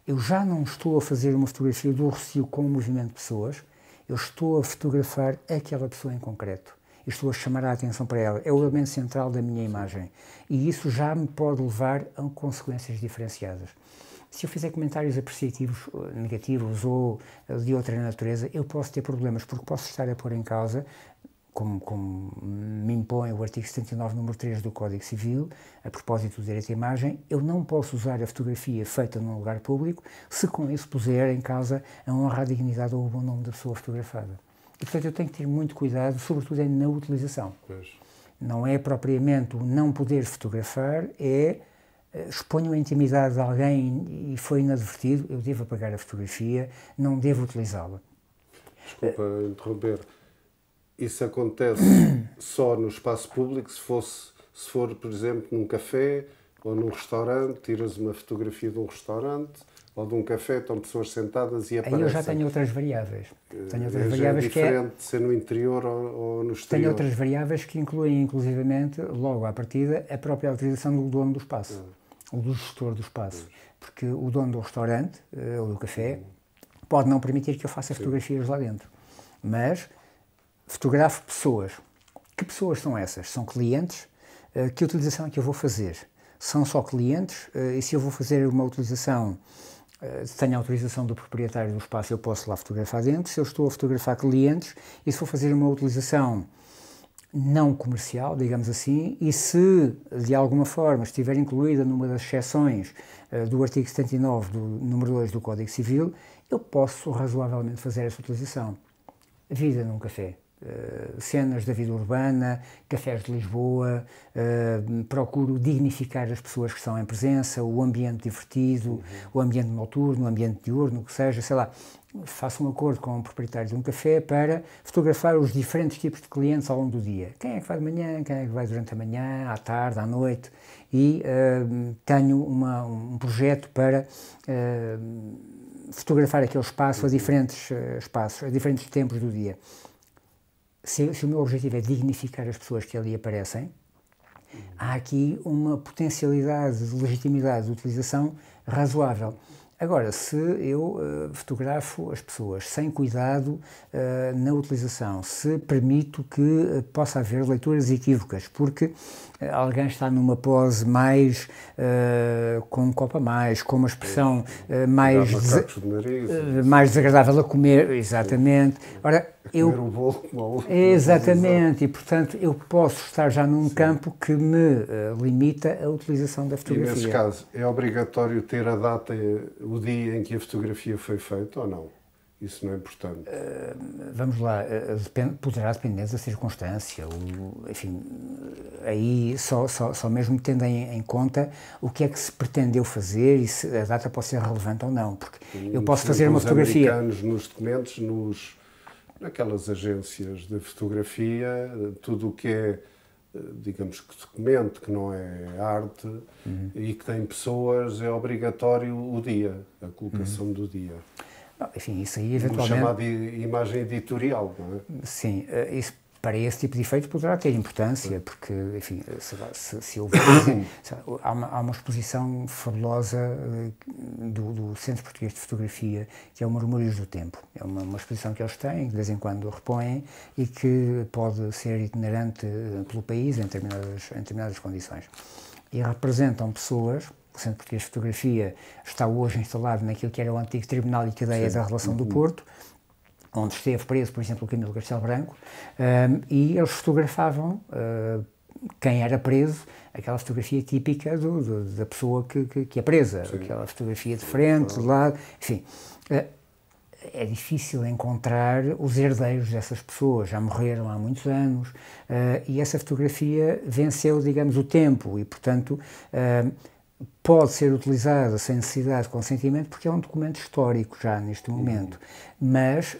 Eu já não estou a fazer uma fotografia do Rossio com o movimento de pessoas, eu estou a fotografar aquela pessoa em concreto. Estou a chamar a atenção para ela. É o elemento central da minha imagem. E isso já me pode levar a consequências diferenciadas. Se eu fizer comentários apreciativos, negativos ou de outra natureza, eu posso ter problemas, porque posso estar a pôr em causa, como me impõe o artigo 79, número 3 do Código Civil, a propósito do direito à imagem, eu não posso usar a fotografia feita num lugar público se com isso puser em causa a honra, a dignidade ou o bom nome da pessoa fotografada. E, portanto, eu tenho que ter muito cuidado, sobretudo na utilização. Não é propriamente o não poder fotografar, exponho a intimidade de alguém e foi inadvertido, eu devo apagar a fotografia, não devo utilizá-la. Desculpa interromper. Isso acontece só no espaço público, se for, por exemplo, num café ou num restaurante, tiras uma fotografia de um restaurante ou de um café, estão pessoas sentadas e aparecem. Aí eu já tenho outras variáveis. Tenho outras variáveis diferente de ser no interior ou no exterior. Tenho outras variáveis que incluem, inclusivamente, logo à partida, a própria autorização do dono do espaço, ou do gestor do espaço. Porque o dono do restaurante ou do café pode não permitir que eu faça fotografias lá dentro. Mas fotografo pessoas. Que pessoas são essas? São clientes? Que utilização é que eu vou fazer? São só clientes? E se eu vou fazer uma utilização... Se tenho a autorização do proprietário do espaço, eu posso lá fotografar dentro. Se eu estou a fotografar clientes e se vou fazer uma utilização não comercial, digamos assim, e se de alguma forma estiver incluída numa das exceções do artigo 79 do número 2 do Código Civil, eu posso razoavelmente fazer essa utilização. Vida num café. Cenas da vida urbana, cafés de Lisboa, procuro dignificar as pessoas que estão em presença, o ambiente divertido, o ambiente noturno, o ambiente diurno, o que seja, sei lá, faço um acordo com o proprietário de um café para fotografar os diferentes tipos de clientes ao longo do dia. Quem é que vai de manhã, quem é que vai durante a manhã, à tarde, à noite, e tenho um projeto para fotografar aquele espaço a diferentes espaços, a diferentes tempos do dia. Se o meu objetivo é dignificar as pessoas que ali aparecem, há aqui uma potencialidade de legitimidade de utilização razoável. Agora, se eu fotografo as pessoas sem cuidado na utilização, se permito que possa haver leituras equívocas, porque alguém está numa pose mais, com um copo a mais, com uma expressão mais desagradável a comer, exatamente. Ora, comer um bolo, exatamente, e portanto eu posso estar já num campo que me limita a utilização da fotografia. E nesse caso, é obrigatório ter a data, o dia em que a fotografia foi feita ou não? Isso não é importante? Vamos lá, poderá depender da circunstância, enfim, aí só mesmo tendo em conta o que é que se pretendeu fazer e se a data pode ser relevante ou não, porque eu posso fazer uma fotografia... Os americanos nos documentos, naquelas agências de fotografia, tudo o que é, digamos que documento, que não é arte, e que tem pessoas, é obrigatório o dia, a colocação do dia. Enfim, isso aí eventualmente... Chamada imagem editorial, não é? Sim, isso para esse tipo de efeito poderá ter importância, porque, enfim, se houver... há uma exposição fabulosa do Centro Português de Fotografia, que é o Murmúrios do Tempo. É uma exposição que eles têm, de vez em quando repõem, e que pode ser itinerante pelo país em determinadas condições. E representam pessoas... O Centro Português de Fotografia está hoje instalado naquilo que era o antigo Tribunal de Cadeia da Relação do Porto, onde esteve preso, por exemplo, o Camilo Castelo Branco, e eles fotografavam quem era preso, aquela fotografia típica da pessoa que é presa, aquela fotografia de frente, de lado, enfim. É difícil encontrar os herdeiros dessas pessoas, já morreram há muitos anos, e essa fotografia venceu, digamos, o tempo e, portanto, pode ser utilizada sem necessidade de consentimento porque é um documento histórico já neste momento, mas,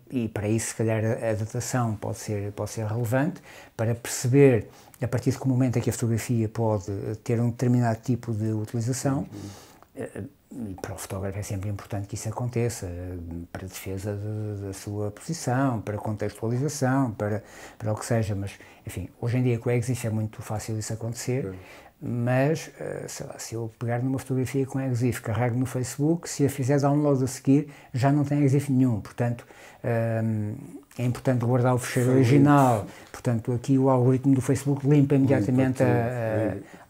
e para isso se calhar a datação pode ser relevante, para perceber a partir de que momento é que a fotografia pode ter um determinado tipo de utilização, e para o fotógrafo é sempre importante que isso aconteça, para a defesa da sua posição, para a contextualização, para o que seja, mas, enfim, hoje em dia com o EXIF é muito fácil isso acontecer, mas, sei lá, se eu pegar numa fotografia com EXIF, carrego no Facebook, se a fizer download a seguir, já não tem EXIF nenhum, portanto, é importante guardar o ficheiro original, portanto, aqui o algoritmo do Facebook limpa imediatamente,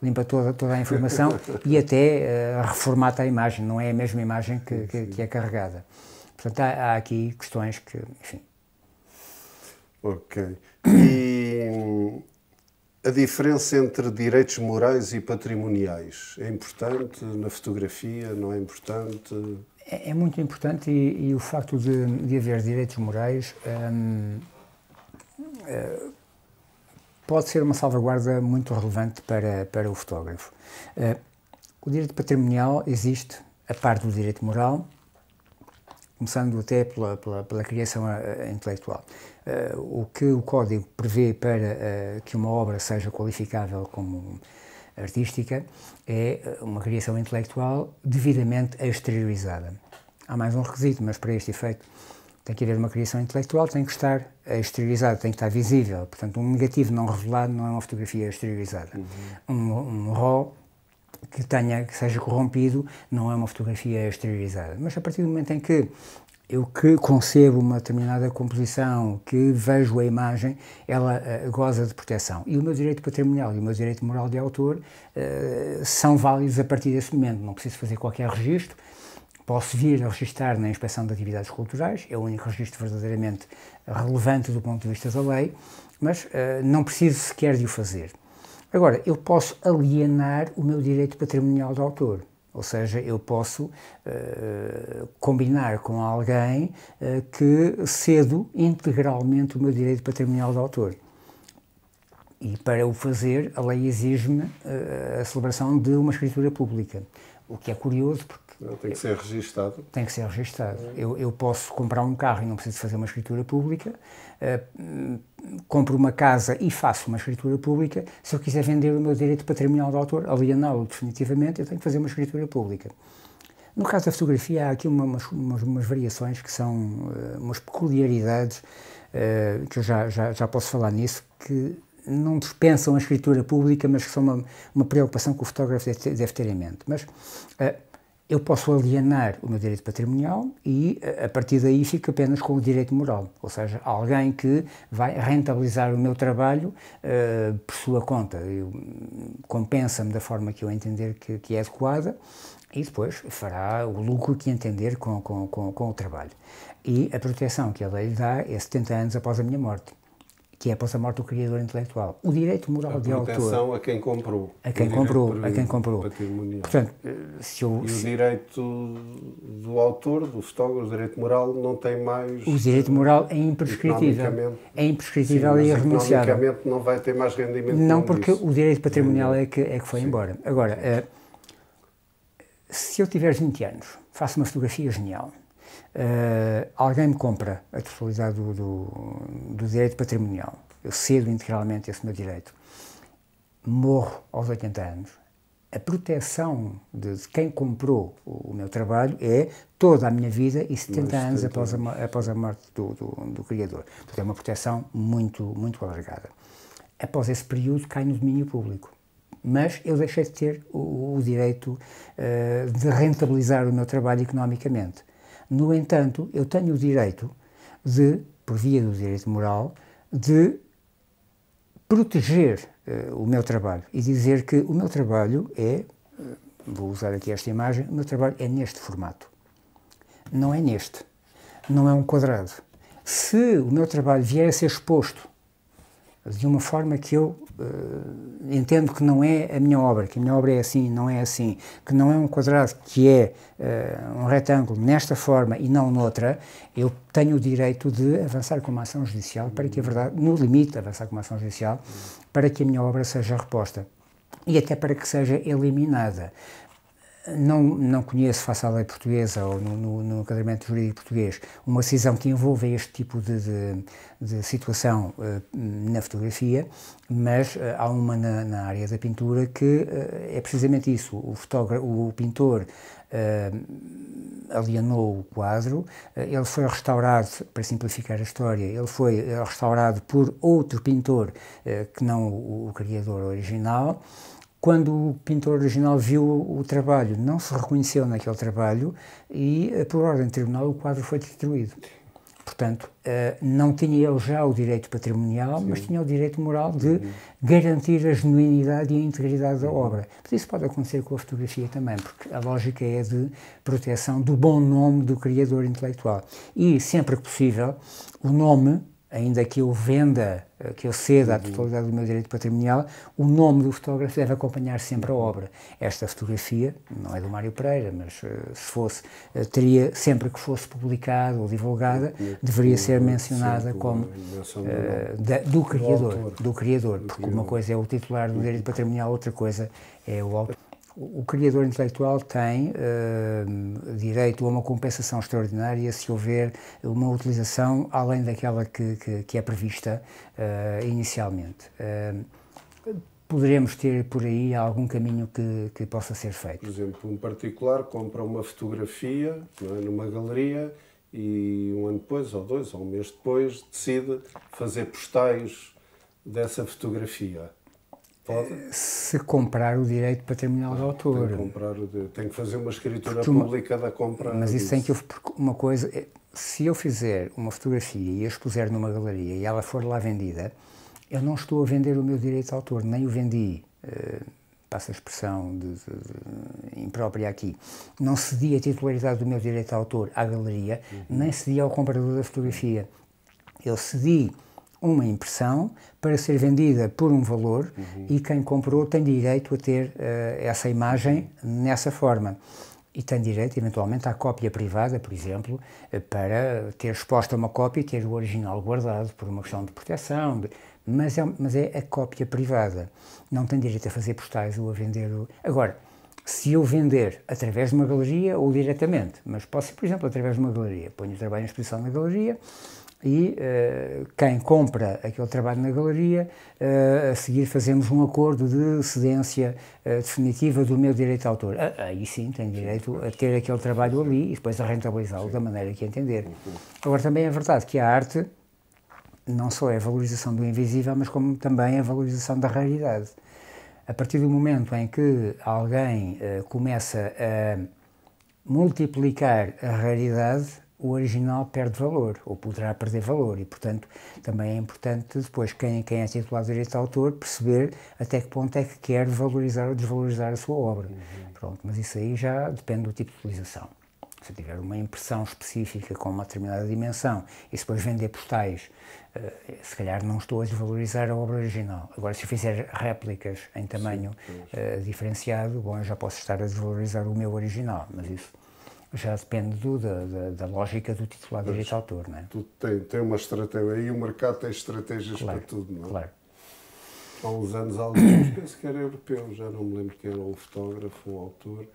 limpa toda a informação e até reformata a imagem, não é a mesma imagem que é carregada. Portanto, há aqui questões que, enfim... Ok. E... a diferença entre direitos morais e patrimoniais é importante na fotografia, não é importante? É muito importante e o facto de haver direitos morais pode ser uma salvaguarda muito relevante para o fotógrafo. O direito patrimonial existe a par do direito moral, começando até pela criação intelectual. O que o Código prevê para que uma obra seja qualificável como artística é uma criação intelectual devidamente exteriorizada. Há mais um requisito, mas para este efeito tem que haver uma criação intelectual, tem que estar exteriorizada, tem que estar visível. Portanto, um negativo não revelado não é uma fotografia exteriorizada. Um RAW que seja corrompido não é uma fotografia exteriorizada. Mas a partir do momento em que eu concebo uma determinada composição, que vejo a imagem, ela goza de proteção. E o meu direito patrimonial e o meu direito moral de autor são válidos a partir desse momento. Não preciso fazer qualquer registro, posso vir a registar na Inspeção de Atividades Culturais, é o único registro verdadeiramente relevante do ponto de vista da lei, mas não preciso sequer de o fazer. Agora, eu posso alienar o meu direito patrimonial de autor. Ou seja, eu posso combinar com alguém que cedo integralmente o meu direito patrimonial de autor. E para o fazer, a lei exige-me a celebração de uma escritura pública, o que é curioso porque... Tem que ser registado. Tem que ser registado. Eu posso comprar um carro e não preciso fazer uma escritura pública, compro uma casa e faço uma escritura pública. Se eu quiser vender o meu direito patrimonial de autor, aliená-lo definitivamente, eu tenho que fazer uma escritura pública. No caso da fotografia, há aqui umas variações que são umas peculiaridades, que eu já posso falar nisso, que não dispensam a escritura pública, mas que são uma preocupação que o fotógrafo deve ter em mente. Mas eu posso alienar o meu direito patrimonial e, a partir daí, fico apenas com o direito moral. Ou seja, alguém que vai rentabilizar o meu trabalho por sua conta. Compensa-me da forma que eu entender que é adequada e depois fará o lucro que entender com o trabalho. E a proteção que a lei lhe dá é 70 anos após a minha morte, que é após a morte do criador intelectual. O direito moral de autor... A proteção a quem comprou. A quem comprou. Portanto, e o direito do autor, do fotógrafo, o direito moral não tem mais... O direito moral é imprescritível. É imprescritível sim, e irrenunciável. Economicamente não vai ter mais rendimento. Não, porque o direito patrimonial é que foi embora. Agora, se eu tiver 20 anos, faço uma fotografia genial, alguém me compra a totalidade do direito patrimonial, eu cedo integralmente esse meu direito, morro aos 80 anos, a proteção de quem comprou o meu trabalho é toda a minha vida e 70 anos após a morte do criador. Portanto, é uma proteção muito, muito alargada. Após esse período cai no domínio público. Mas eu deixei de ter o direito de rentabilizar o meu trabalho economicamente. No entanto, eu tenho o direito de, por via do direito moral, de proteger o meu trabalho e dizer que o meu trabalho é, vou usar aqui esta imagem, o meu trabalho é neste formato. Não é neste. Não é um quadrado. Se o meu trabalho vier a ser exposto de uma forma que eu entendo que não é a minha obra, que a minha obra é assim, não é assim, que não é um quadrado, que é um retângulo nesta forma e não noutra, eu tenho o direito de avançar com uma ação judicial para que a verdade, no limite, avançar com uma ação judicial, para que a minha obra seja reposta e até para que seja eliminada. Não conheço, face à lei portuguesa ou no enquadramento jurídico português, uma decisão que envolva este tipo de situação na fotografia, mas há uma na área da pintura que é precisamente isso. O pintor alienou o quadro, ele foi restaurado, para simplificar a história, ele foi restaurado por outro pintor que não o criador original. Quando o pintor original viu o trabalho, não se reconheceu naquele trabalho e, por ordem de tribunal, o quadro foi destruído. Portanto, não tinha ele já o direito patrimonial, mas tinha o direito moral de garantir a genuinidade e a integridade da obra. Mas isso pode acontecer com a fotografia também, porque a lógica é de proteção do bom nome do criador intelectual. E, sempre que possível, o nome, ainda que eu venda, que eu ceda a totalidade do meu direito patrimonial, o nome do fotógrafo deve acompanhar sempre a obra. Esta fotografia, não é do Mário Pereira, mas se fosse, teria, sempre que fosse publicada ou divulgada, deveria ser mencionada como do criador, porque uma coisa é o titular do direito patrimonial, outra coisa é o autor. O criador intelectual tem direito a uma compensação extraordinária se houver uma utilização além daquela que é prevista inicialmente. Poderemos ter por aí algum caminho que possa ser feito. Por exemplo, um particular compra uma fotografia, não é, numa galeria e um ano depois, ou 2, ou um mês depois, decide fazer postais dessa fotografia. Pode? Se comprar o direito patrimonial do autor. Tem que fazer uma escritura pública da compra. Mas isso tem que... Uma coisa... Se eu fizer uma fotografia e a expuser numa galeria e ela for lá vendida, eu não estou a vender o meu direito de autor, nem o vendi, passa a expressão imprópria aqui, não cedi a titularidade do meu direito de autor à galeria, nem cedi ao comprador da fotografia. Eu cedi uma impressão para ser vendida por um valor e quem comprou tem direito a ter essa imagem nessa forma. E tem direito, eventualmente, à cópia privada, por exemplo, para ter exposta uma cópia e ter o original guardado por uma questão de proteção. Mas é a cópia privada. Não tem direito a fazer postais ou a vender. Agora, se eu vender através de uma galeria ou diretamente, mas posso ser, por exemplo, através de uma galeria, ponho o trabalho em exposição na galeria, e quem compra aquele trabalho na galeria, a seguir fazemos um acordo de cedência definitiva do meu direito de autor. Aí sim tem direito a ter aquele trabalho ali e depois a rentabilizá-lo da maneira que entender. Agora também é verdade que a arte não só é a valorização do invisível, mas como também a valorização da raridade. A partir do momento em que alguém começa multiplicar a raridade, o original perde valor, ou poderá perder valor, e, portanto, também é importante depois quem é titular de direito de autor perceber até que ponto é que quer valorizar ou desvalorizar a sua obra. Pronto, mas isso aí já depende do tipo de utilização. Se tiver uma impressão específica com uma determinada dimensão e se depois vender postais, se calhar não estou a desvalorizar a obra original. Agora, se eu fizer réplicas em tamanho diferenciado, bom, eu já posso estar a desvalorizar o meu original, mas isso já depende da lógica do titular de direito de autor, não é? Tudo tem uma estratégia, aí o mercado tem estratégias para tudo, não é? Claro. Há uns anos, alguns, penso que era europeu, já não me lembro quem era um fotógrafo, um autor,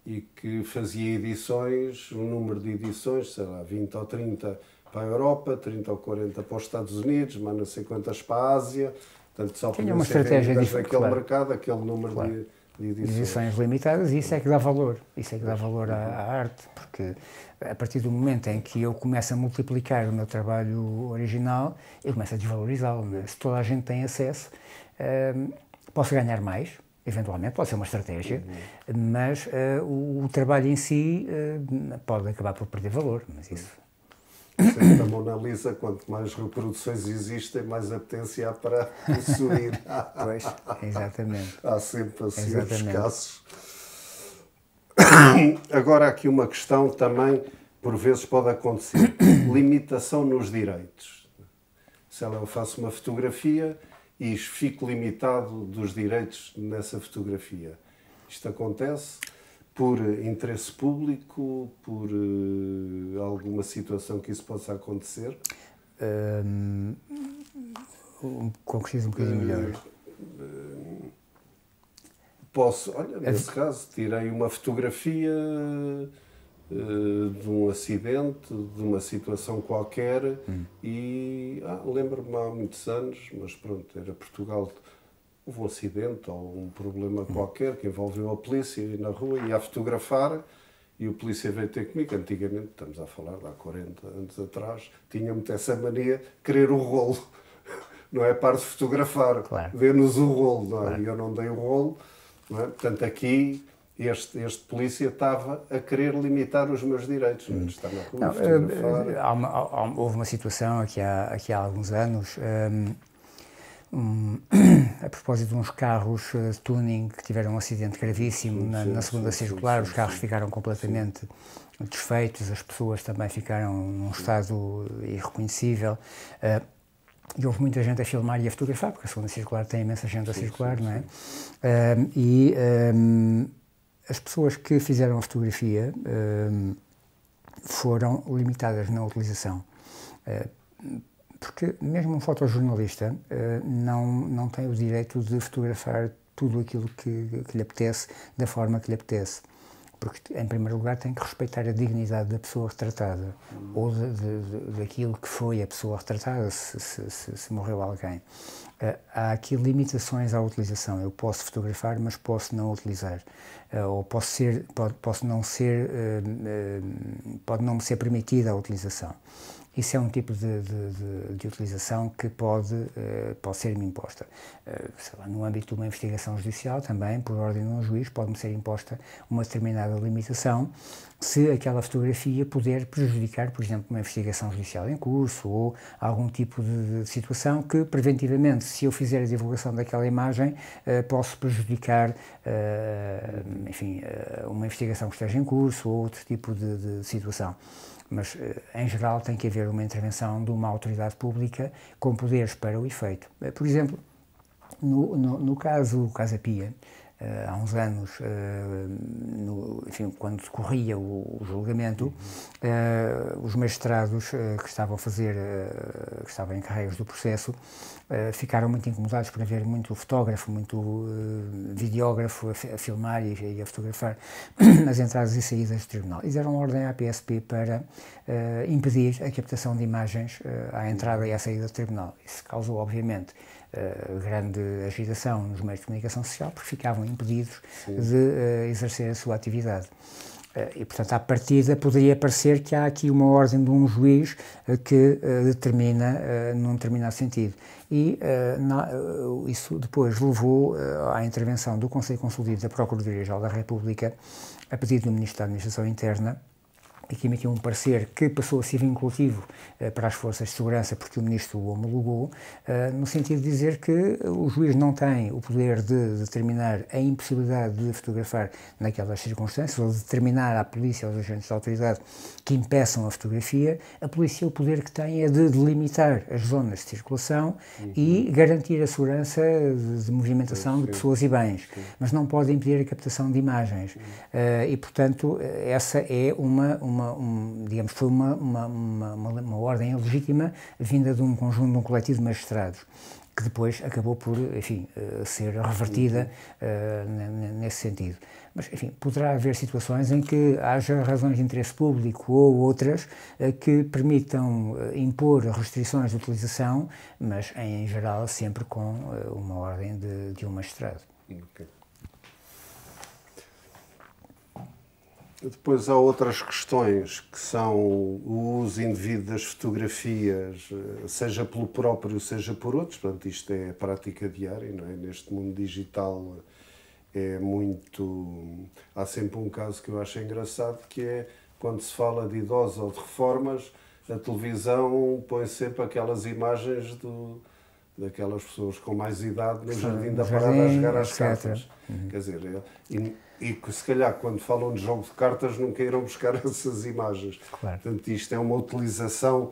e que fazia edições, um número de edições, sei lá, 20 ou 30 para a Europa, 30 ou 40 para os Estados Unidos, mas não sei quantas para a Ásia, portanto só tinha uma estratégia diferente naquele mercado, aquele número de edições limitadas, e isso é que dá valor, isso é que dá valor à arte, porque a partir do momento em que eu começo a multiplicar o meu trabalho original, eu começo a desvalorizá-lo, né? Se toda a gente tem acesso, posso ganhar mais, eventualmente, pode ser uma estratégia, mas o trabalho em si pode acabar por perder valor, mas isso... Sempre a Mona Lisa, quanto mais reproduções existem, mais apetência há para possuir. Pois, exatamente. Há sempre assim os Exatamente. casos. Agora, há aqui uma questão também, por vezes pode acontecer, limitação nos direitos. Se eu faço uma fotografia e fico limitado dos direitos nessa fotografia. Isto acontece por interesse público, por alguma situação que isso possa acontecer? Concretizo um bocadinho melhor. Olha, nesse caso, tirei uma fotografia de um acidente, de uma situação qualquer, e lembro-me há muitos anos, mas pronto, era Portugal, houve um acidente ou um problema qualquer que envolveu a polícia na rua, ia a fotografar e o polícia veio ter comigo. Antigamente, estamos a falar de há 40 anos atrás, tinha muito essa mania de querer o rolo. Não é para de fotografar, Claro. dê-nos o rolo, não é? Claro. E eu não dei o rolo, não é? Portanto, aqui este polícia estava a querer limitar os meus direitos, não é? Estar na rua, fotografar. Houve uma situação aqui há alguns anos, a propósito de uns carros de tuning que tiveram um acidente gravíssimo na segunda circular, os carros ficaram completamente desfeitos, as pessoas também ficaram num estado irreconhecível. E houve muita gente a filmar e a fotografar, porque a segunda circular tem imensa gente a circular, não é? As pessoas que fizeram a fotografia foram limitadas na utilização. Porque mesmo um fotojornalista não tem o direito de fotografar tudo aquilo que lhe apetece, da forma que lhe apetece. Porque, em primeiro lugar, tem que respeitar a dignidade da pessoa retratada, ou daquilo que foi a pessoa retratada, se morreu alguém. Há aqui limitações à utilização. Eu posso fotografar, mas posso não utilizar. Ou pode não me ser permitida a utilização. Isso é um tipo de utilização que pode ser-me imposta. Sei lá, no âmbito de uma investigação judicial, também, por ordem de um juiz, pode-me ser imposta uma determinada limitação se aquela fotografia puder prejudicar, por exemplo, uma investigação judicial em curso ou algum tipo de situação que, preventivamente, se eu fizer a divulgação daquela imagem, posso prejudicar, enfim, uma investigação que esteja em curso ou outro tipo de situação. Mas, em geral, tem que haver uma intervenção de uma autoridade pública com poderes para o efeito. Por exemplo, no caso Casa Pia, há uns anos, enfim, quando decorria o julgamento, os magistrados que estavam que estavam encarregues do processo, ficaram muito incomodados por haver muito fotógrafo, muito videógrafo a filmar e a fotografar as entradas e saídas do tribunal. E deram ordem à PSP para impedir a captação de imagens à entrada e à saída do tribunal. Isso causou, obviamente, grande agitação nos meios de comunicação social, porque ficavam impedidos de exercer a sua atividade. E, portanto, à partida poderia parecer que há aqui uma ordem de um juiz que determina num determinado sentido. E isso depois levou à intervenção do Conselho Consultivo da Procuradoria-Geral da República, a pedido do Ministro da Administração Interna, e que emitiu um parecer que passou a ser vinculativo para as forças de segurança, porque o Ministro o homologou, no sentido de dizer que o juiz não tem o poder de determinar a impossibilidade de fotografar naquelas circunstâncias, ou de determinar à polícia, aos agentes da autoridade, que impeçam a fotografia. A polícia, o poder que tem é de delimitar as zonas de circulação e garantir a segurança de movimentação de pessoas e bens, mas não pode impedir a captação de imagens. E, portanto, essa é digamos, foi uma ordem legítima vinda de um conjunto, de um coletivo de magistrados, que depois acabou por, enfim, ser revertida nesse sentido. Mas, enfim, poderá haver situações em que haja razões de interesse público ou outras que permitam impor restrições de utilização, mas, em geral, sempre com uma ordem de um magistrado. Okay. Depois há outras questões que são o uso indevido das fotografias, seja pelo próprio, seja por outros. Portanto, isto é a prática diária, não é? Neste mundo digital é muito... Há sempre um caso que eu acho engraçado, que é quando se fala de idosos ou de reformas, a televisão põe sempre aquelas imagens daquelas pessoas com mais idade no jardim da parada a jogar às cartas. Quer dizer, e que se calhar quando falam de jogo de cartas nunca irão buscar essas imagens. Claro. Portanto, isto é uma utilização,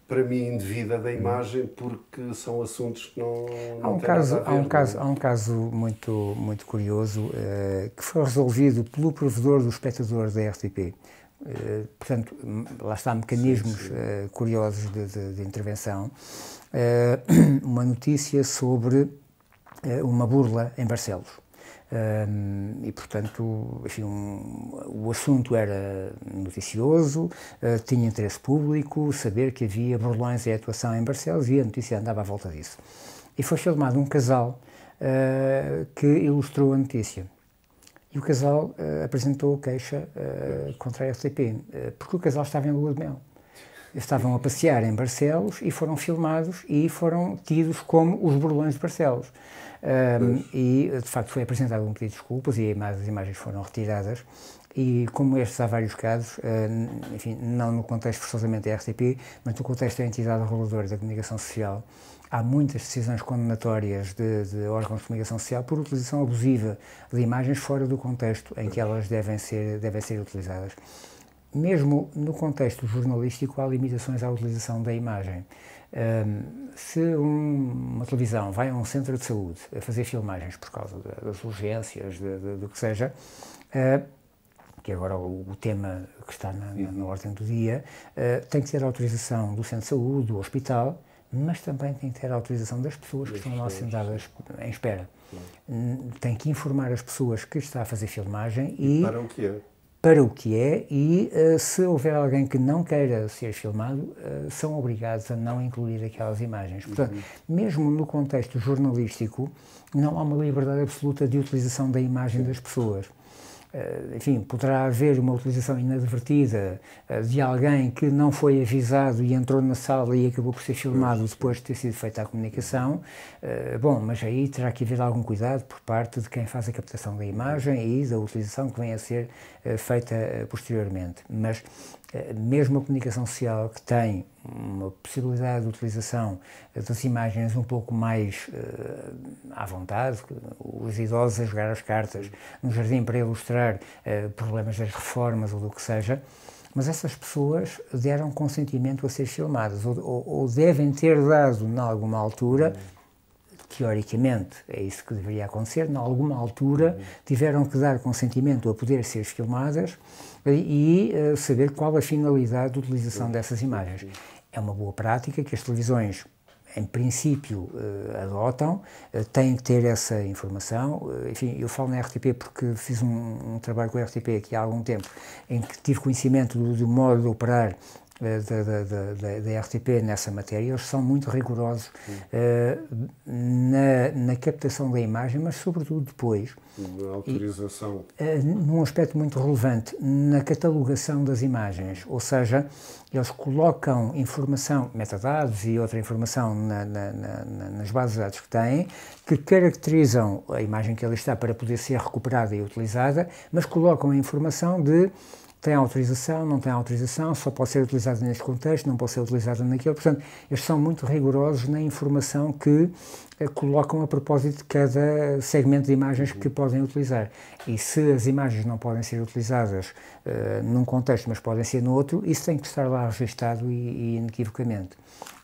para mim, indevida da imagem, porque são assuntos que não têm nada a ver. Há um caso muito curioso que foi resolvido pelo provedor do espectador da RTP. Portanto, lá está, mecanismos curiosos de intervenção. Uma notícia sobre uma burla em Barcelos. E, portanto, enfim, o assunto era noticioso, tinha interesse público, saber que havia burlões em atuação em Barcelos, e a notícia andava à volta disso. E foi filmado um casal que ilustrou a notícia. E o casal apresentou queixa contra a RTP, porque o casal estava em lua de mel. Estavam a passear em Barcelos e foram filmados e foram tidos como os burlões de Barcelos. E, de facto, foi apresentado um pedido de desculpas e as imagens foram retiradas. E, como estes, há vários casos, enfim, não no contexto forçosamente da RTP, mas no contexto da entidade reguladora da comunicação social, há muitas decisões condenatórias de órgãos de comunicação social por utilização abusiva de imagens fora do contexto em que elas devem ser utilizadas. Mesmo no contexto jornalístico, há limitações à utilização da imagem. Se uma televisão vai a um centro de saúde a fazer filmagens por causa das urgências, do que seja, que é agora o tema que está na ordem do dia, tem que ter a autorização do centro de saúde, do hospital, mas também tem que ter a autorização das pessoas que estão lá sentadas em espera. Tem que informar as pessoas que está a fazer filmagem e para o que é, e se houver alguém que não queira ser filmado, são obrigados a não incluir aquelas imagens. Portanto, mesmo no contexto jornalístico, não há uma liberdade absoluta de utilização da imagem das pessoas. Enfim, poderá haver uma utilização inadvertida de alguém que não foi avisado e entrou na sala e acabou por ser filmado depois de ter sido feita a comunicação. Bom, mas aí terá que haver algum cuidado por parte de quem faz a captação da imagem e da utilização que venha a ser feita posteriormente. Mas mesmo a comunicação social, que tem uma possibilidade de utilização das imagens um pouco mais à vontade, os idosos a jogar as cartas no jardim para ilustrar problemas das reformas ou do que seja, mas essas pessoas deram consentimento a ser filmadas ou devem ter dado, em alguma altura, teoricamente, é isso que deveria acontecer, em alguma altura tiveram que dar consentimento a poder ser filmadas e saber qual a finalidade de utilização dessas imagens. É uma boa prática que as televisões, em princípio, adotam, têm que ter essa informação. Enfim, eu falo na RTP porque fiz um trabalho com a RTP aqui há algum tempo, em que tive conhecimento do modo de operar da RTP nessa matéria. Eles são muito rigorosos na captação da imagem, mas sobretudo depois, na autorização. Num aspecto muito relevante, na catalogação das imagens, ou seja, eles colocam informação, metadados e outra informação nas bases de dados que têm, que caracterizam a imagem que ali está para poder ser recuperada e utilizada, mas colocam a informação de tem autorização, não tem autorização, só pode ser utilizado neste contexto, não pode ser utilizado naquele. Portanto, eles são muito rigorosos na informação que colocam a propósito de cada segmento de imagens que podem utilizar. E se as imagens não podem ser utilizadas num contexto, mas podem ser no outro, isso tem que estar lá registado e inequivocamente.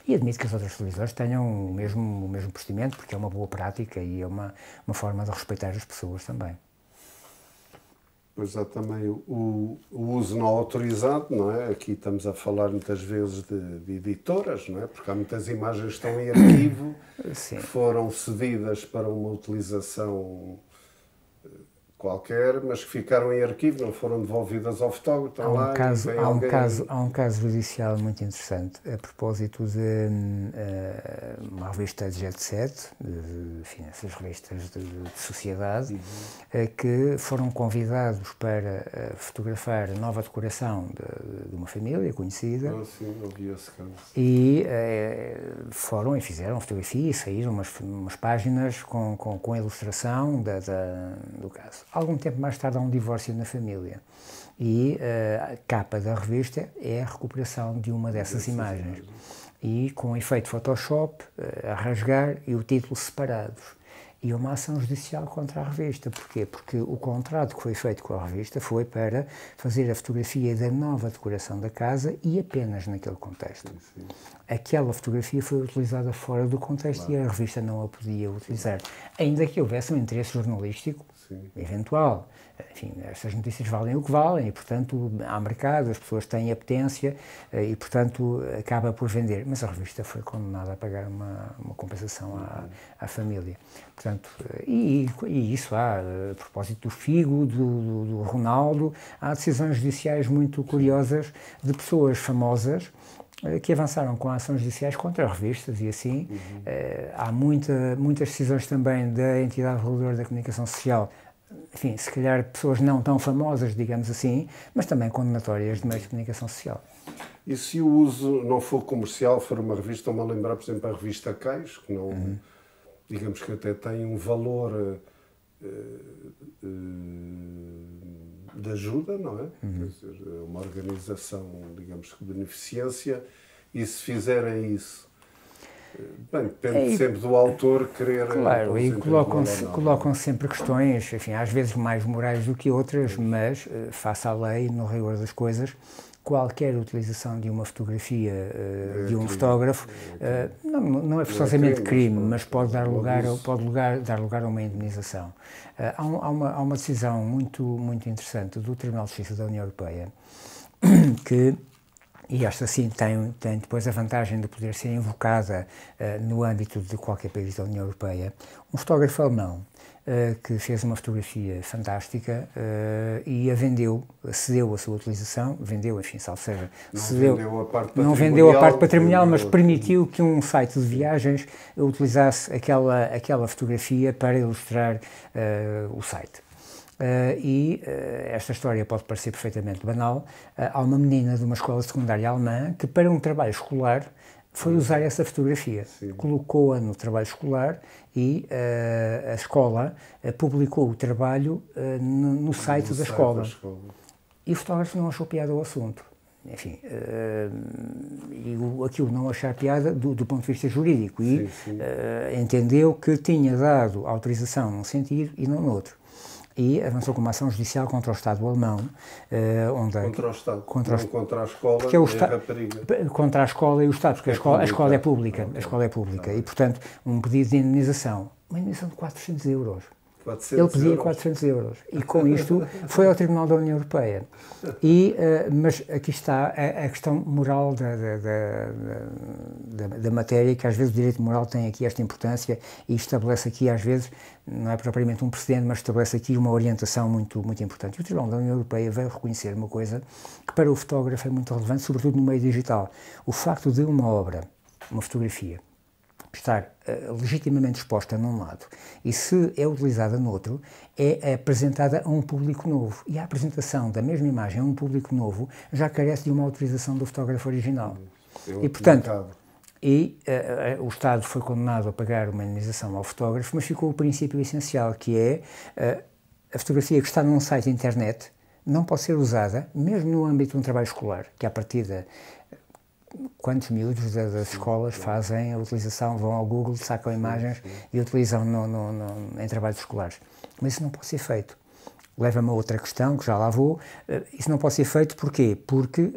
E admito que as outras televisões tenham o mesmo procedimento, porque é uma boa prática e é uma forma de respeitar as pessoas também. Pois há também o uso não autorizado, não é? Aqui estamos a falar muitas vezes de editoras, não é? Porque há muitas imagens que estão em arquivo, que foram cedidas para uma utilização qualquer, mas que ficaram em arquivo, não foram devolvidas ao fotógrafo. Há um caso judicial muito interessante a propósito de uma revista de Jet Set, enfim, essas revistas de sociedade, que foram convidados para fotografar a nova decoração de uma família conhecida. Sim, eu vi esse caso. E foram e fizeram fotografia e saíram umas páginas com a ilustração do caso. Algum tempo mais tarde há um divórcio na família e a capa da revista é a recuperação de uma dessas imagens e com efeito Photoshop, a rasgar e o título separados. E uma ação judicial contra a revista. Porquê? Porque o contrato que foi feito com a revista foi para fazer a fotografia da nova decoração da casa e apenas naquele contexto. Sim. Aquela fotografia foi utilizada fora do contexto e a revista não a podia utilizar. Ainda que houvesse um interesse jornalístico eventual. Enfim, estas notícias valem o que valem e, portanto, há mercado, as pessoas têm apetência e, portanto, acaba por vender. Mas a revista foi condenada a pagar uma compensação à família. Portanto, e isso há, a propósito do Figo, do Ronaldo, há decisões judiciais muito curiosas de pessoas famosas que avançaram com ações judiciais contra revistas e assim. Há muitas decisões também da entidade reguladora da comunicação social, enfim, se calhar pessoas não tão famosas, digamos assim, mas também condenatórias de meios de comunicação social. E se o uso não for comercial, for uma revista, estou-me a lembrar, por exemplo, a revista Cais, que não, digamos que até tem um valor de ajuda, não é? Quer dizer, uma organização, digamos que beneficência, e se fizerem isso, bem, depende sempre do autor querer... Claro, e colocam sempre questões, enfim, às vezes mais morais do que outras, mas, face à lei, no rigor das coisas, qualquer utilização de uma fotografia de um fotógrafo não é forçosamente crime, mas pode dar lugar a uma indemnização. Há uma decisão muito interessante do Tribunal de Justiça da União Europeia que, e esta sim tem depois a vantagem de poder ser invocada no âmbito de qualquer país da União Europeia, um fotógrafo alemão que fez uma fotografia fantástica e a vendeu, cedeu a sua utilização, vendeu, enfim, salvo seja, não vendeu a parte patrimonial, mas permitiu que um site de viagens utilizasse aquela fotografia para ilustrar o site. Esta história pode parecer perfeitamente banal. Há uma menina de uma escola secundária alemã que, para um trabalho escolar, foi usar essa fotografia. Colocou-a no trabalho escolar e a escola publicou o trabalho no site da escola. E o fotógrafo não achou piada ao assunto. Enfim, aquilo não achar piada do ponto de vista jurídico e entendeu que tinha dado autorização num sentido e não no outro. E avançou com uma ação judicial contra o Estado alemão. Contra o Estado, contra a escola porque e a rapariga. Contra a escola e o Estado, porque a escola é pública. A escola é pública e, portanto, um pedido de indenização. Uma indenização de 400 euros. Ele pedia 400 euros. E com isto foi ao Tribunal da União Europeia. Mas aqui está a questão moral da matéria, que às vezes o direito moral tem aqui esta importância e estabelece aqui, às vezes, não é propriamente um precedente, mas estabelece aqui uma orientação muito, muito importante. E o Tribunal da União Europeia veio reconhecer uma coisa que para o fotógrafo é muito relevante, sobretudo no meio digital. O facto de uma obra, uma fotografia, estar legitimamente exposta num lado e se é utilizada no outro, é apresentada a um público novo. E a apresentação da mesma imagem a um público novo já carece de uma autorização do fotógrafo original. E, portanto, o Estado foi condenado a pagar uma indenização ao fotógrafo, mas ficou o princípio essencial, que é a fotografia que está num site internet não pode ser usada, mesmo no âmbito de um trabalho escolar, que à partida quantos miúdos das escolas fazem a utilização, vão ao Google, sacam imagens e utilizam em trabalhos escolares. Mas isso não pode ser feito. Leva-me a outra questão, que já lá vou. Isso não pode ser feito porquê? Porque,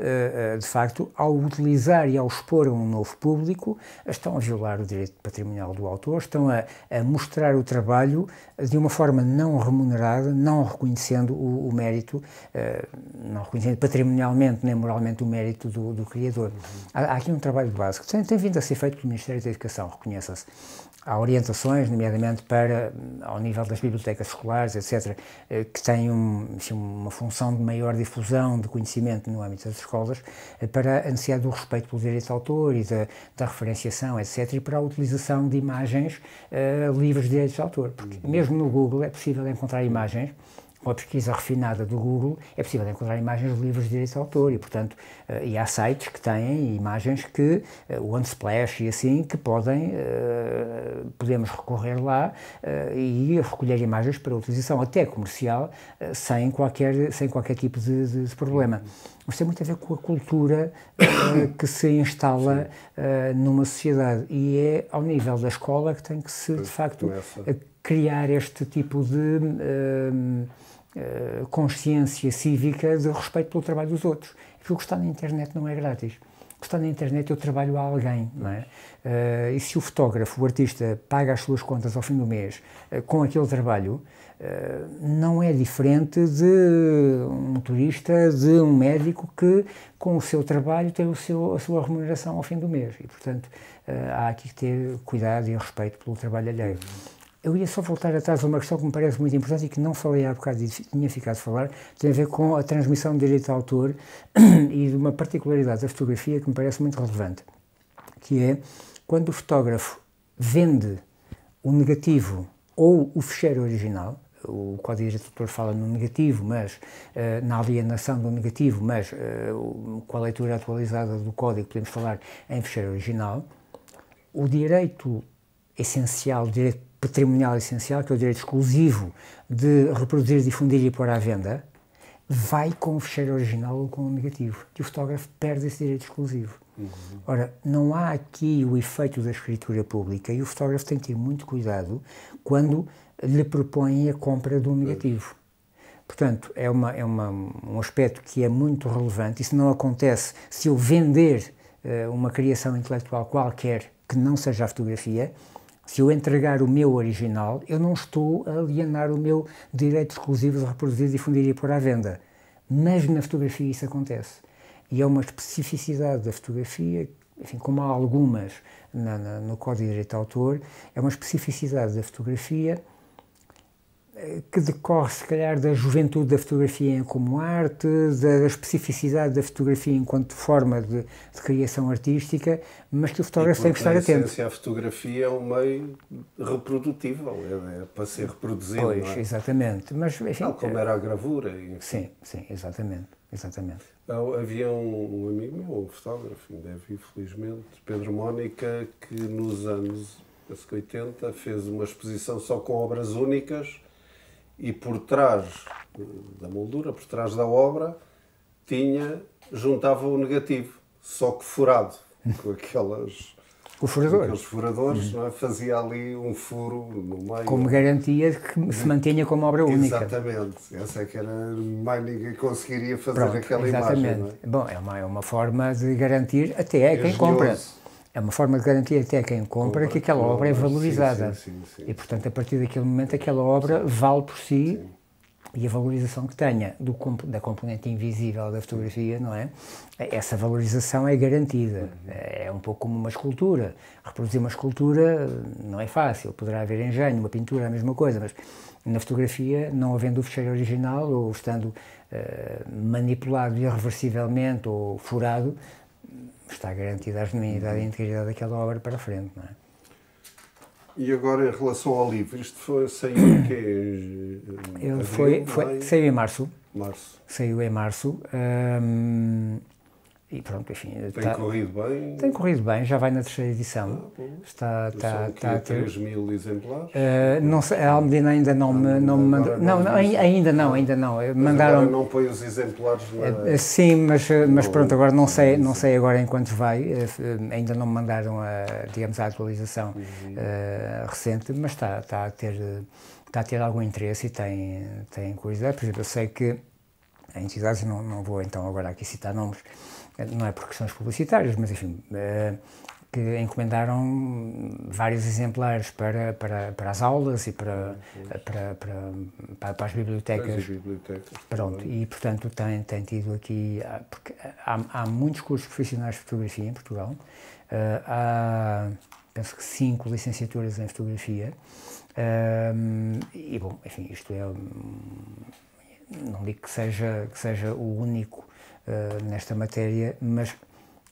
de facto, ao utilizar e ao expor a um novo público, estão a violar o direito patrimonial do autor, estão a mostrar o trabalho de uma forma não remunerada, não reconhecendo o mérito, não reconhecendo patrimonialmente nem moralmente o mérito do criador. Há aqui um trabalho básico que tem vindo a ser feito pelo Ministério da Educação, reconheça-se. Há orientações, nomeadamente ao nível das bibliotecas escolares, etc., que têm uma função de maior difusão de conhecimento no âmbito das escolas, para a necessidade do respeito pelo direito de autor e da referenciação, etc., e para a utilização de imagens livres de direitos de autor. Porque mesmo no Google é possível encontrar imagens, com a pesquisa refinada do Google, é possível encontrar imagens livres de direitos de autor e, portanto, e há sites que têm imagens que, o Unsplash e assim, que podemos recorrer lá e recolher imagens para utilização até comercial, sem qualquer tipo de problema. Mas tem muito a ver com a cultura que se instala numa sociedade e é ao nível da escola que tem que se, de facto, criar este tipo de consciência cívica de respeito pelo trabalho dos outros. Porque o que está na internet não é grátis. O que está na internet eu trabalho a alguém, não é? E se o fotógrafo, o artista, paga as suas contas ao fim do mês com aquele trabalho, não é diferente de um motorista, de um médico que, com o seu trabalho, tem a sua remuneração ao fim do mês. E, portanto, há aqui que ter cuidado e respeito pelo trabalho alheio. Eu ia só voltar atrás a uma questão que me parece muito importante e que não falei há bocado e tinha ficado de falar, tem a ver com a transmissão de direito de autor e de uma particularidade da fotografia que me parece muito relevante, que é quando o fotógrafo vende o negativo ou o ficheiro original. O Código de Direito de Autor fala no negativo, mas na alienação do negativo, mas com a leitura atualizada do código podemos falar em ficheiro original. O direito essencial, o direito patrimonial essencial, que é o direito exclusivo de reproduzir, difundir e pôr à venda, vai com o ficheiro original ou com o negativo, que o fotógrafo perde esse direito exclusivo. Ora, não há aqui o efeito da escritura pública e o fotógrafo tem que ter muito cuidado quando lhe propõem a compra de um negativo. Portanto, é um aspecto que é muito relevante. Isso não acontece se eu vender uma criação intelectual qualquer que não seja a fotografia. Se eu entregar o meu original, eu não estou a alienar o meu direito exclusivo de reproduzir, difundir e pôr à venda. Mas na fotografia isso acontece. E é uma especificidade da fotografia, enfim, como há algumas no Código de Direito de Autor, é uma especificidade da fotografia que decorre, se calhar, da juventude da fotografia como arte, da especificidade da fotografia enquanto forma de criação artística, mas que o fotógrafo tem que estar atento. A fotografia é um meio reprodutível, é para ser reproduzido. Pois, não é? Exatamente. Mas, enfim, tal como era a gravura. Sim, exatamente. Havia um amigo meu, um fotógrafo, ainda é vivo, felizmente, Pedro Mónica, que nos anos 80 fez uma exposição só com obras únicas. E por trás da moldura, por trás da obra, juntava o negativo, só que furado, com aqueles furadores, não é? Fazia ali um furo no meio. Como garantia de que se mantenha como obra única. Exatamente, essa é que era, mais ninguém conseguiria fazer aquela imagem. Não é? Bom, é uma forma de garantir até quem compra. é uma forma de garantir até a quem compra que aquela obra é valorizada. Sim. E, portanto, a partir daquele momento, aquela obra vale por si. Sim. E a valorização que tenha da componente invisível da fotografia, não é? Essa valorização é garantida. É um pouco como uma escultura. Reproduzir uma escultura não é fácil. Poderá haver engenho, uma pintura é a mesma coisa, mas na fotografia, não havendo o fecheiro original ou estando manipulado irreversivelmente ou furado, está garantida a genuinidade e a integridade daquela obra para a frente, não é? E agora, em relação ao livro, isto saiu em quê? Saiu em março. Março. Saiu em março. E pronto, enfim... Tem corrido bem? Tem corrido bem, já vai na 3ª edição. Está a 3.000 exemplares? Não sei, a Almedina ainda não me mandou... Ainda não. Mandaram... Agora não põe os exemplares na... Sim, mas pronto, agora não sei agora em quantos vai. Ainda não me mandaram a atualização recente, mas está a ter algum interesse e tem curiosidade. Por exemplo, eu sei que em entidades, não vou então agora aqui citar nomes, não é por questões publicitárias, mas enfim, que encomendaram vários exemplares para as aulas e para as bibliotecas. Pronto, e portanto tem tido aqui, porque há muitos cursos profissionais de fotografia em Portugal, há penso que 5 licenciaturas em fotografia, e bom, enfim, isto é... Não digo que seja o único nesta matéria, mas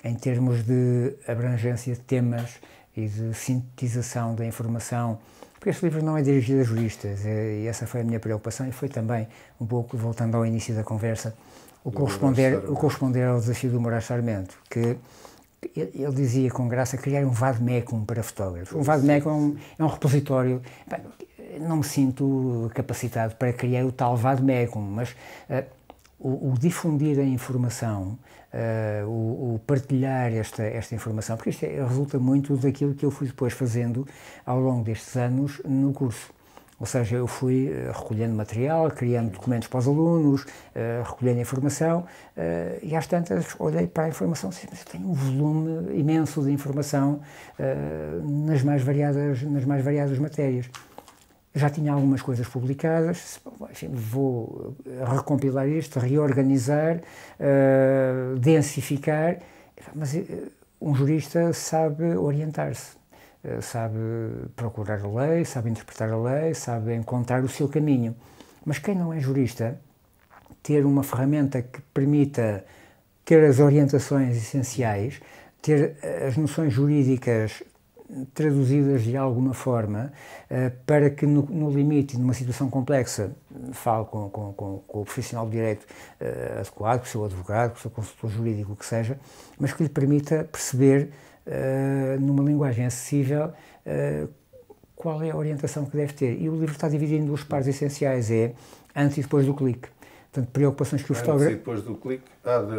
em termos de abrangência de temas e de sintetização da informação, porque este livro não é dirigido a juristas, e essa foi a minha preocupação, e foi também, um pouco, voltando ao início da conversa, o corresponder ao desafio do Moraes Sarmento, que ele dizia com graça criar um vade-mecum para fotógrafos. Um vade-mecum é um repositório... Não me sinto capacitado para criar o tal vade-mecum, mas o difundir a informação, o partilhar esta informação, porque isto resulta muito daquilo que eu fui depois fazendo ao longo destes anos no curso. Ou seja, eu fui recolhendo material, criando documentos para os alunos, recolhendo informação, e às tantas olhei para a informação e disse, mas eu tenho um volume imenso de informação nas mais variadas matérias. Já tinha algumas coisas publicadas, enfim, vou recompilar isto, reorganizar, densificar, mas um jurista sabe orientar-se, sabe procurar a lei, sabe interpretar a lei, sabe encontrar o seu caminho. Mas quem não é jurista, ter uma ferramenta que permita ter as orientações essenciais, ter as noções jurídicas traduzidas de alguma forma, para que no limite, numa situação complexa, fale com o profissional de direito adequado, com o seu advogado, com o seu consultor jurídico, o que seja, mas que lhe permita perceber, numa linguagem acessível, qual é a orientação que deve ter. E o livro está dividido em 2 partes essenciais, é antes e depois do clique. Portanto, preocupações que o fotógrafo... Antes e depois do clique?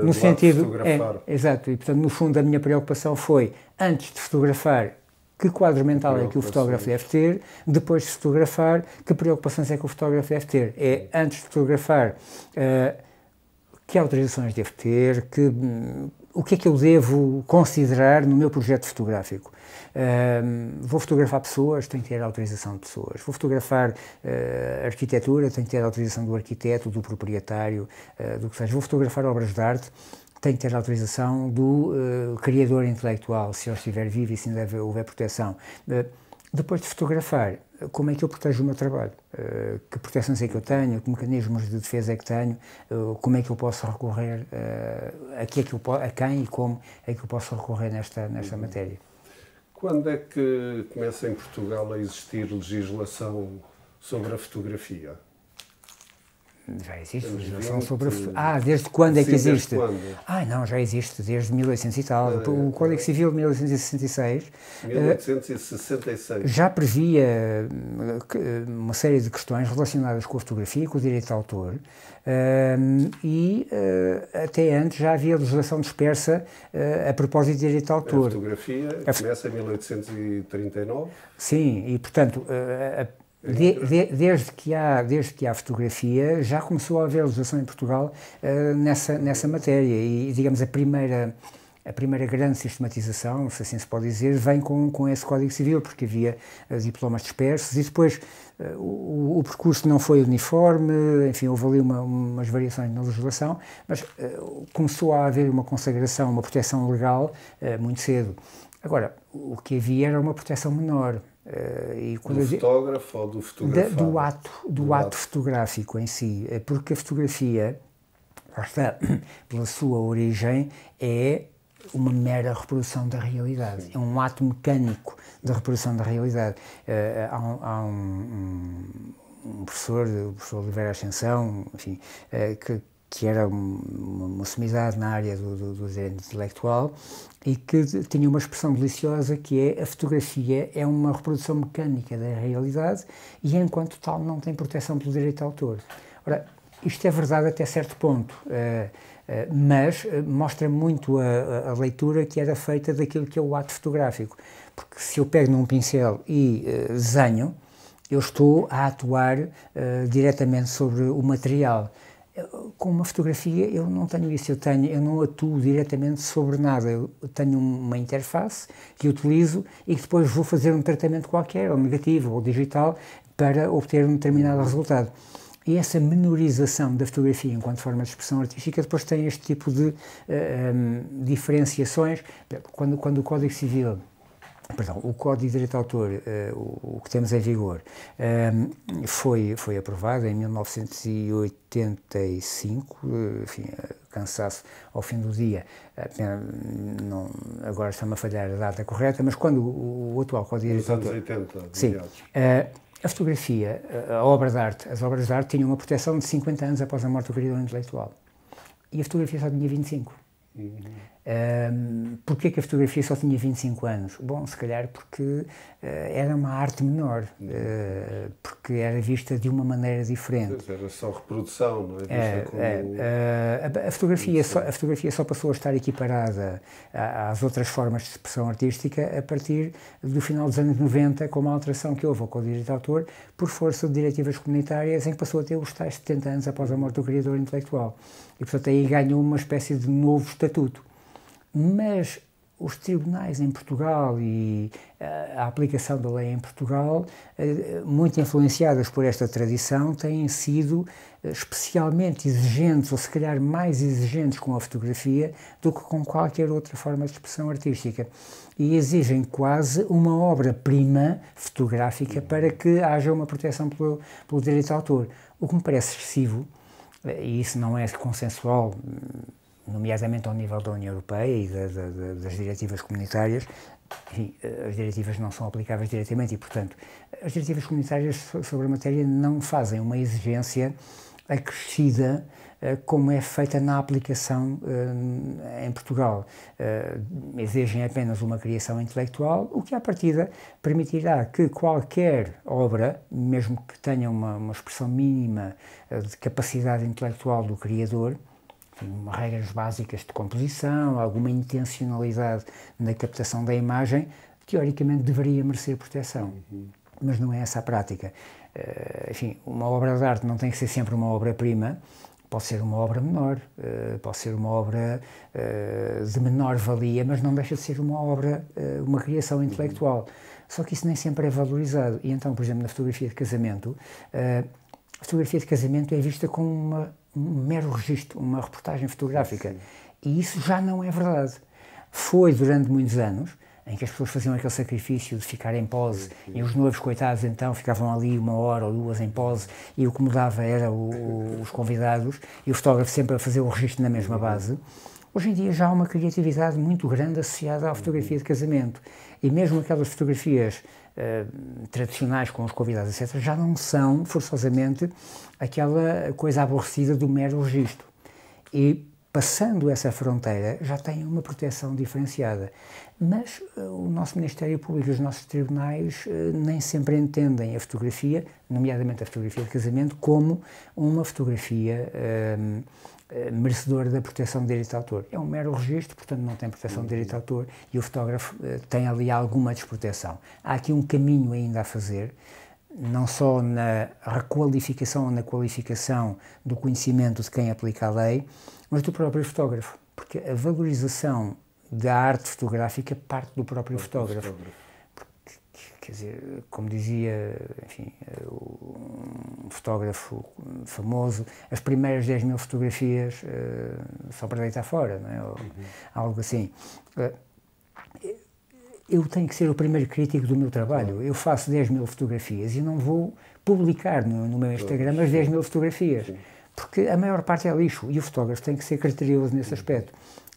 No sentido... fotografar. Exato, e portanto, no fundo, a minha preocupação foi, antes de fotografar, que quadro mental é que o fotógrafo deve ter, depois de fotografar, que preocupações é que o fotógrafo deve ter. É, antes de fotografar, que autorizações devo ter, o que é que eu devo considerar no meu projeto fotográfico. Vou fotografar pessoas, tenho que ter autorização de pessoas. Vou fotografar arquitetura, tenho que ter autorização do arquiteto, do proprietário, do que seja. Vou fotografar obras de arte, tem que ter a autorização do criador intelectual, se ele estiver vivo e se ainda houver proteção. Depois de fotografar, como é que eu protejo o meu trabalho? Que proteções é que eu tenho? Que mecanismos de defesa é que tenho? Como é que eu posso recorrer? A quem e como é que eu posso recorrer nesta matéria? Quando é que começa em Portugal a existir legislação sobre a fotografia? Já existe legislação sobre a... desde quando é que existe? Não, já existe, desde 1800 e tal. O Código Civil de 1866... 1866. Já previa uma série de questões relacionadas com a fotografia, com o direito de autor, e até antes já havia legislação dispersa a propósito de direito de autor. A fotografia começa em 1839? Sim, e portanto... Desde que há fotografia, já começou a haver legislação em Portugal nessa matéria e, digamos, a primeira a primeira grande sistematização, se assim se pode dizer, vem com esse Código Civil, porque havia diplomas dispersos e depois o percurso não foi uniforme, enfim, houve ali umas variações na legislação, mas começou a haver uma consagração, uma proteção legal muito cedo. Agora, o que havia era uma proteção menor. Do fotógrafo ou do fotografado? Do ato fotográfico em si, porque a fotografia, lá está, pela sua origem, é uma mera reprodução da realidade. Sim. É um ato mecânico de reprodução da realidade. Há um professor, o professor Oliveira Ascensão, enfim, que era uma sumidade na área do direito intelectual e que tinha uma expressão deliciosa que é: a fotografia é uma reprodução mecânica da realidade e, enquanto tal, não tem proteção pelo direito de autor. Ora, isto é verdade até certo ponto, mas mostra muito a leitura que era feita daquilo que é o ato fotográfico. Porque se eu pego num pincel e desenho, eu estou a atuar diretamente sobre o material. Com uma fotografia eu não tenho isso, eu não atuo diretamente sobre nada, eu tenho uma interface que utilizo e que depois vou fazer um tratamento qualquer, ou negativo ou digital, para obter um determinado resultado. E essa menorização da fotografia enquanto forma de expressão artística depois tem este tipo de diferenciações. Quando o Código Civil, perdão, o Código de Direito de Autor, o que temos em vigor, foi aprovado em 1985, enfim, cansaço ao fim do dia, não, agora está-me a falhar a data correta, mas quando o atual Código de Direito de Autor... Nos anos 80, sim, a fotografia, a obra de arte, as obras de arte tinham uma proteção de 50 anos após a morte do criador intelectual. E a fotografia só tinha 25. Porquê que a fotografia só tinha 25 anos? Bom, se calhar porque era uma arte menor, porque era vista de uma maneira diferente. Era só reprodução, não é? A fotografia só passou a estar equiparada às outras formas de expressão artística a partir do final dos anos 90, com uma alteração que houve ao Código de Direito de Autor, por força de diretivas comunitárias, em que passou a ter os tais 70 anos após a morte do criador intelectual. E, portanto, aí ganhou uma espécie de novo estatuto. Mas os tribunais em Portugal e a aplicação da lei em Portugal, muito influenciadas por esta tradição, têm sido especialmente exigentes, ou se calhar mais exigentes com a fotografia do que com qualquer outra forma de expressão artística. E exigem quase uma obra-prima fotográfica para que haja uma proteção pelo direito de autor. O que me parece excessivo, e isso não é consensual, nomeadamente ao nível da União Europeia e das diretivas comunitárias. Enfim, as diretivas não são aplicáveis diretamente e, portanto, as diretivas comunitárias sobre a matéria não fazem uma exigência acrescida como é feita na aplicação em Portugal. Exigem apenas uma criação intelectual, o que à partida permitirá que qualquer obra, mesmo que tenha uma expressão mínima de capacidade intelectual do criador, regras básicas de composição, alguma intencionalidade na captação da imagem, teoricamente deveria merecer proteção. Mas não é essa a prática. Enfim, uma obra de arte não tem que ser sempre uma obra-prima, pode ser uma obra menor, pode ser uma obra de menor valia, mas não deixa de ser uma obra, uma criação intelectual. Só que isso nem sempre é valorizado. E então, por exemplo, na fotografia de casamento, a fotografia de casamento é vista como um mero registro, uma reportagem fotográfica. Sim. E isso já não é verdade. Foi durante muitos anos em que as pessoas faziam aquele sacrifício de ficar em pose, e os noivos, coitados, então, ficavam ali 1 hora ou 2 em pose, e o que mudava era os convidados, e o fotógrafo sempre a fazer o registro na mesma base. Hoje em dia já há uma criatividade muito grande associada à fotografia de casamento, e mesmo aquelas fotografias tradicionais com os convidados, etc., já não são, forçosamente, aquela coisa aborrecida do mero registro. E, passando essa fronteira, já têm uma proteção diferenciada. Mas o nosso Ministério Público e os nossos tribunais nem sempre entendem a fotografia, nomeadamente a fotografia de casamento, como uma fotografia merecedora da proteção de direito de autor. É um mero registro, portanto não tem proteção de direito de autor e o fotógrafo tem ali alguma desproteção. Há aqui um caminho ainda a fazer, não só na requalificação ou na qualificação do conhecimento de quem aplica a lei, mas do próprio fotógrafo, porque a valorização da arte fotográfica parte do próprio fotógrafo. Porque, quer dizer, como dizia, enfim, um fotógrafo famoso, as primeiras 10.000 fotografias só para deitar fora, não é? Ou algo assim. Eu tenho que ser o primeiro crítico do meu trabalho. Eu faço 10.000 fotografias e não vou publicar no meu Instagram as 10.000 fotografias, porque a maior parte é lixo e o fotógrafo tem que ser criterioso nesse aspecto.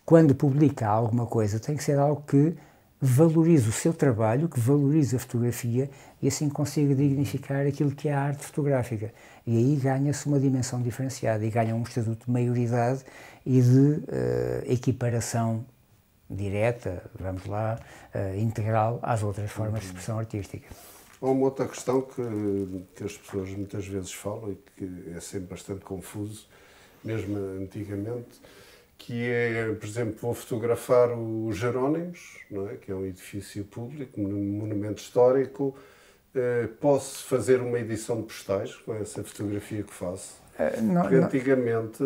Quando publica alguma coisa, tem que ser algo que valorize o seu trabalho, que valorize a fotografia e assim consiga dignificar aquilo que é a arte fotográfica. E aí ganha-se uma dimensão diferenciada e ganha um estatuto de maioridade e de equiparação direta, vamos lá, integral às outras formas de expressão artística. Há uma outra questão que as pessoas muitas vezes falam e que é sempre bastante confuso, mesmo antigamente, que é, por exemplo, vou fotografar os Jerónimos, não é? Que é um edifício público, um monumento histórico, posso fazer uma edição de postais com essa fotografia que faço? Porque antigamente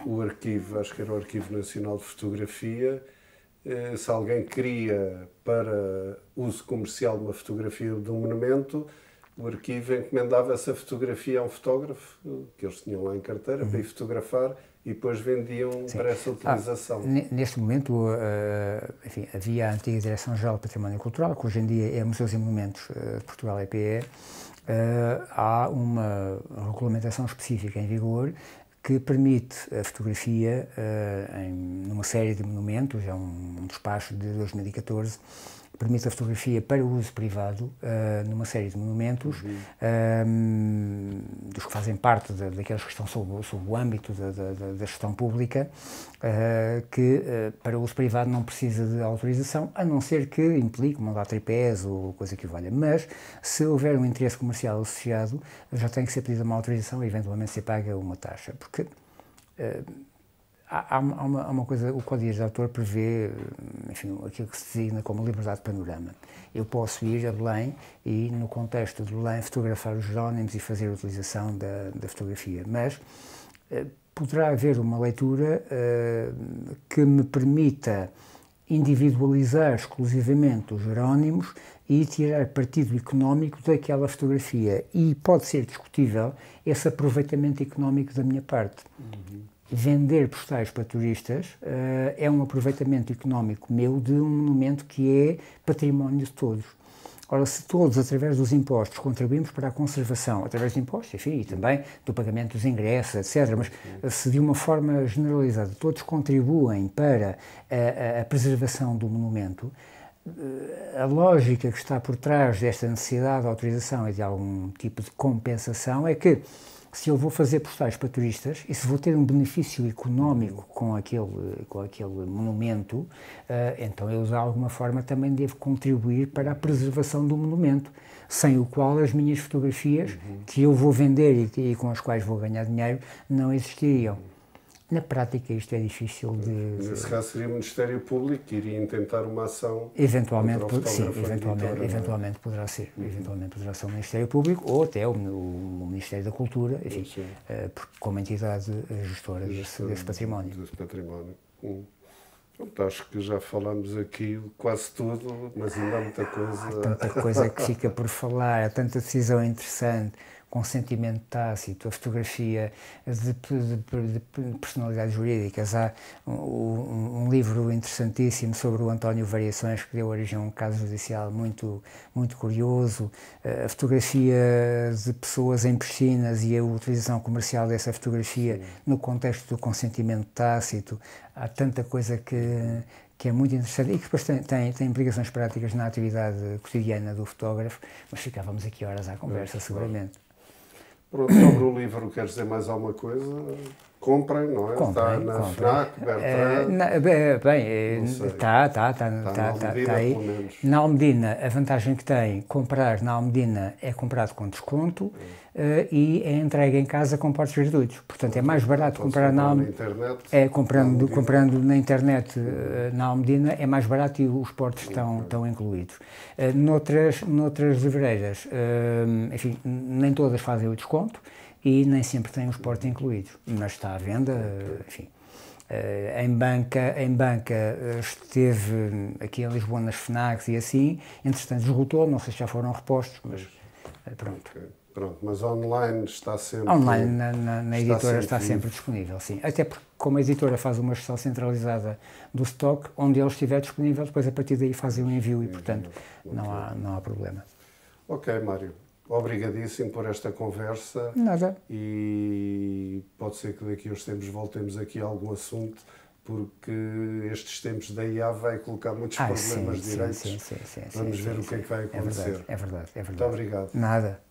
o arquivo, acho que era o Arquivo Nacional de Fotografia, se alguém queria para uso comercial uma fotografia de um monumento, o arquivo encomendava essa fotografia a um fotógrafo, que eles tinham lá em carteira, para ir fotografar e depois vendiam para essa utilização. Neste momento, enfim, havia a antiga Direção-Geral do Património Cultural, que hoje em dia é Museus e Monumentos de Portugal, EPE. Há uma regulamentação específica em vigor que permite a fotografia numa série de monumentos, é um despacho de 2014, permite a fotografia para uso privado numa série de monumentos, dos que fazem parte daqueles que estão sob o âmbito da gestão pública, que para uso privado não precisa de autorização, a não ser que implique mandar tripés ou coisa que valha. Mas, se houver um interesse comercial associado, já tem que ser pedida uma autorização e eventualmente se paga uma taxa. Porque há uma coisa, o Código de Autor prevê, enfim, aquilo que se designa como liberdade de panorama. Eu posso ir a Belém e, no contexto de Belém, fotografar os Jerónimos e fazer a utilização da fotografia, mas poderá haver uma leitura que me permita individualizar exclusivamente os Jerónimos e tirar partido económico daquela fotografia. E pode ser discutível esse aproveitamento económico da minha parte. Vender postais para turistas é um aproveitamento económico meu de um monumento que é património de todos. Ora, se todos, através dos impostos, contribuímos para a conservação, através de impostos, enfim, e também do pagamento dos ingressos, etc., mas se de uma forma generalizada todos contribuem para a preservação do monumento, a lógica que está por trás desta necessidade de autorização e de algum tipo de compensação é que, se eu vou fazer postais para turistas e se vou ter um benefício económico com aquele monumento, então eu, de alguma forma, também devo contribuir para a preservação do monumento, sem o qual as minhas fotografias, que eu vou vender e com as quais vou ganhar dinheiro, não existiriam. Na prática, isto é difícil de... Nesse caso seria o Ministério Público que iria intentar uma ação... Eventualmente poderá ser. Eventualmente poderá ser o Ministério Público ou até o Ministério da Cultura, enfim, como entidade gestora desse património. Acho que já falamos aqui quase tudo, mas ainda há muita coisa... Há tanta coisa que fica por falar, há tanta decisão interessante, consentimento tácito, a fotografia de personalidades jurídicas. Há um livro interessantíssimo sobre o António Variações, que deu origem a um caso judicial muito curioso. A fotografia de pessoas em piscinas e a utilização comercial dessa fotografia no contexto do consentimento tácito. Há tanta coisa que é muito interessante e que depois tem implicações práticas na atividade cotidiana do fotógrafo, mas ficávamos aqui horas à conversa, seguramente. Pronto, sobre o livro, queres dizer mais alguma coisa? Comprem, não é? Está na FNAC, está aí. Na Almedina, a vantagem que tem, comprar na Almedina é comprado com desconto e é entregue em casa com portos gratuitos. Portanto, é mais barato comprar na Almedina. Comprando na internet na Almedina é mais barato e os portos estão incluídos. Noutras livreiras, enfim, nem todas fazem o desconto e nem sempre têm os portos incluídos, mas está à venda, enfim. Em banca esteve aqui em Lisboa nas FNACs e assim, entretanto esgotou, não sei se já foram repostos, mas pronto. Okay. Pronto, mas online está sempre... Online na editora está sempre disponível, sim. Até porque como a editora faz uma gestão centralizada do stock, onde ele estiver disponível, depois a partir daí fazem o envio e, portanto, não há problema. Ok, Mário. Obrigadíssimo por esta conversa. Nada. E pode ser que daqui a uns tempos voltemos aqui a algum assunto, porque estes tempos da IA vai colocar muitos problemas direitos. Sim, Vamos ver o que é que vai acontecer. É verdade. Muito obrigado. Nada.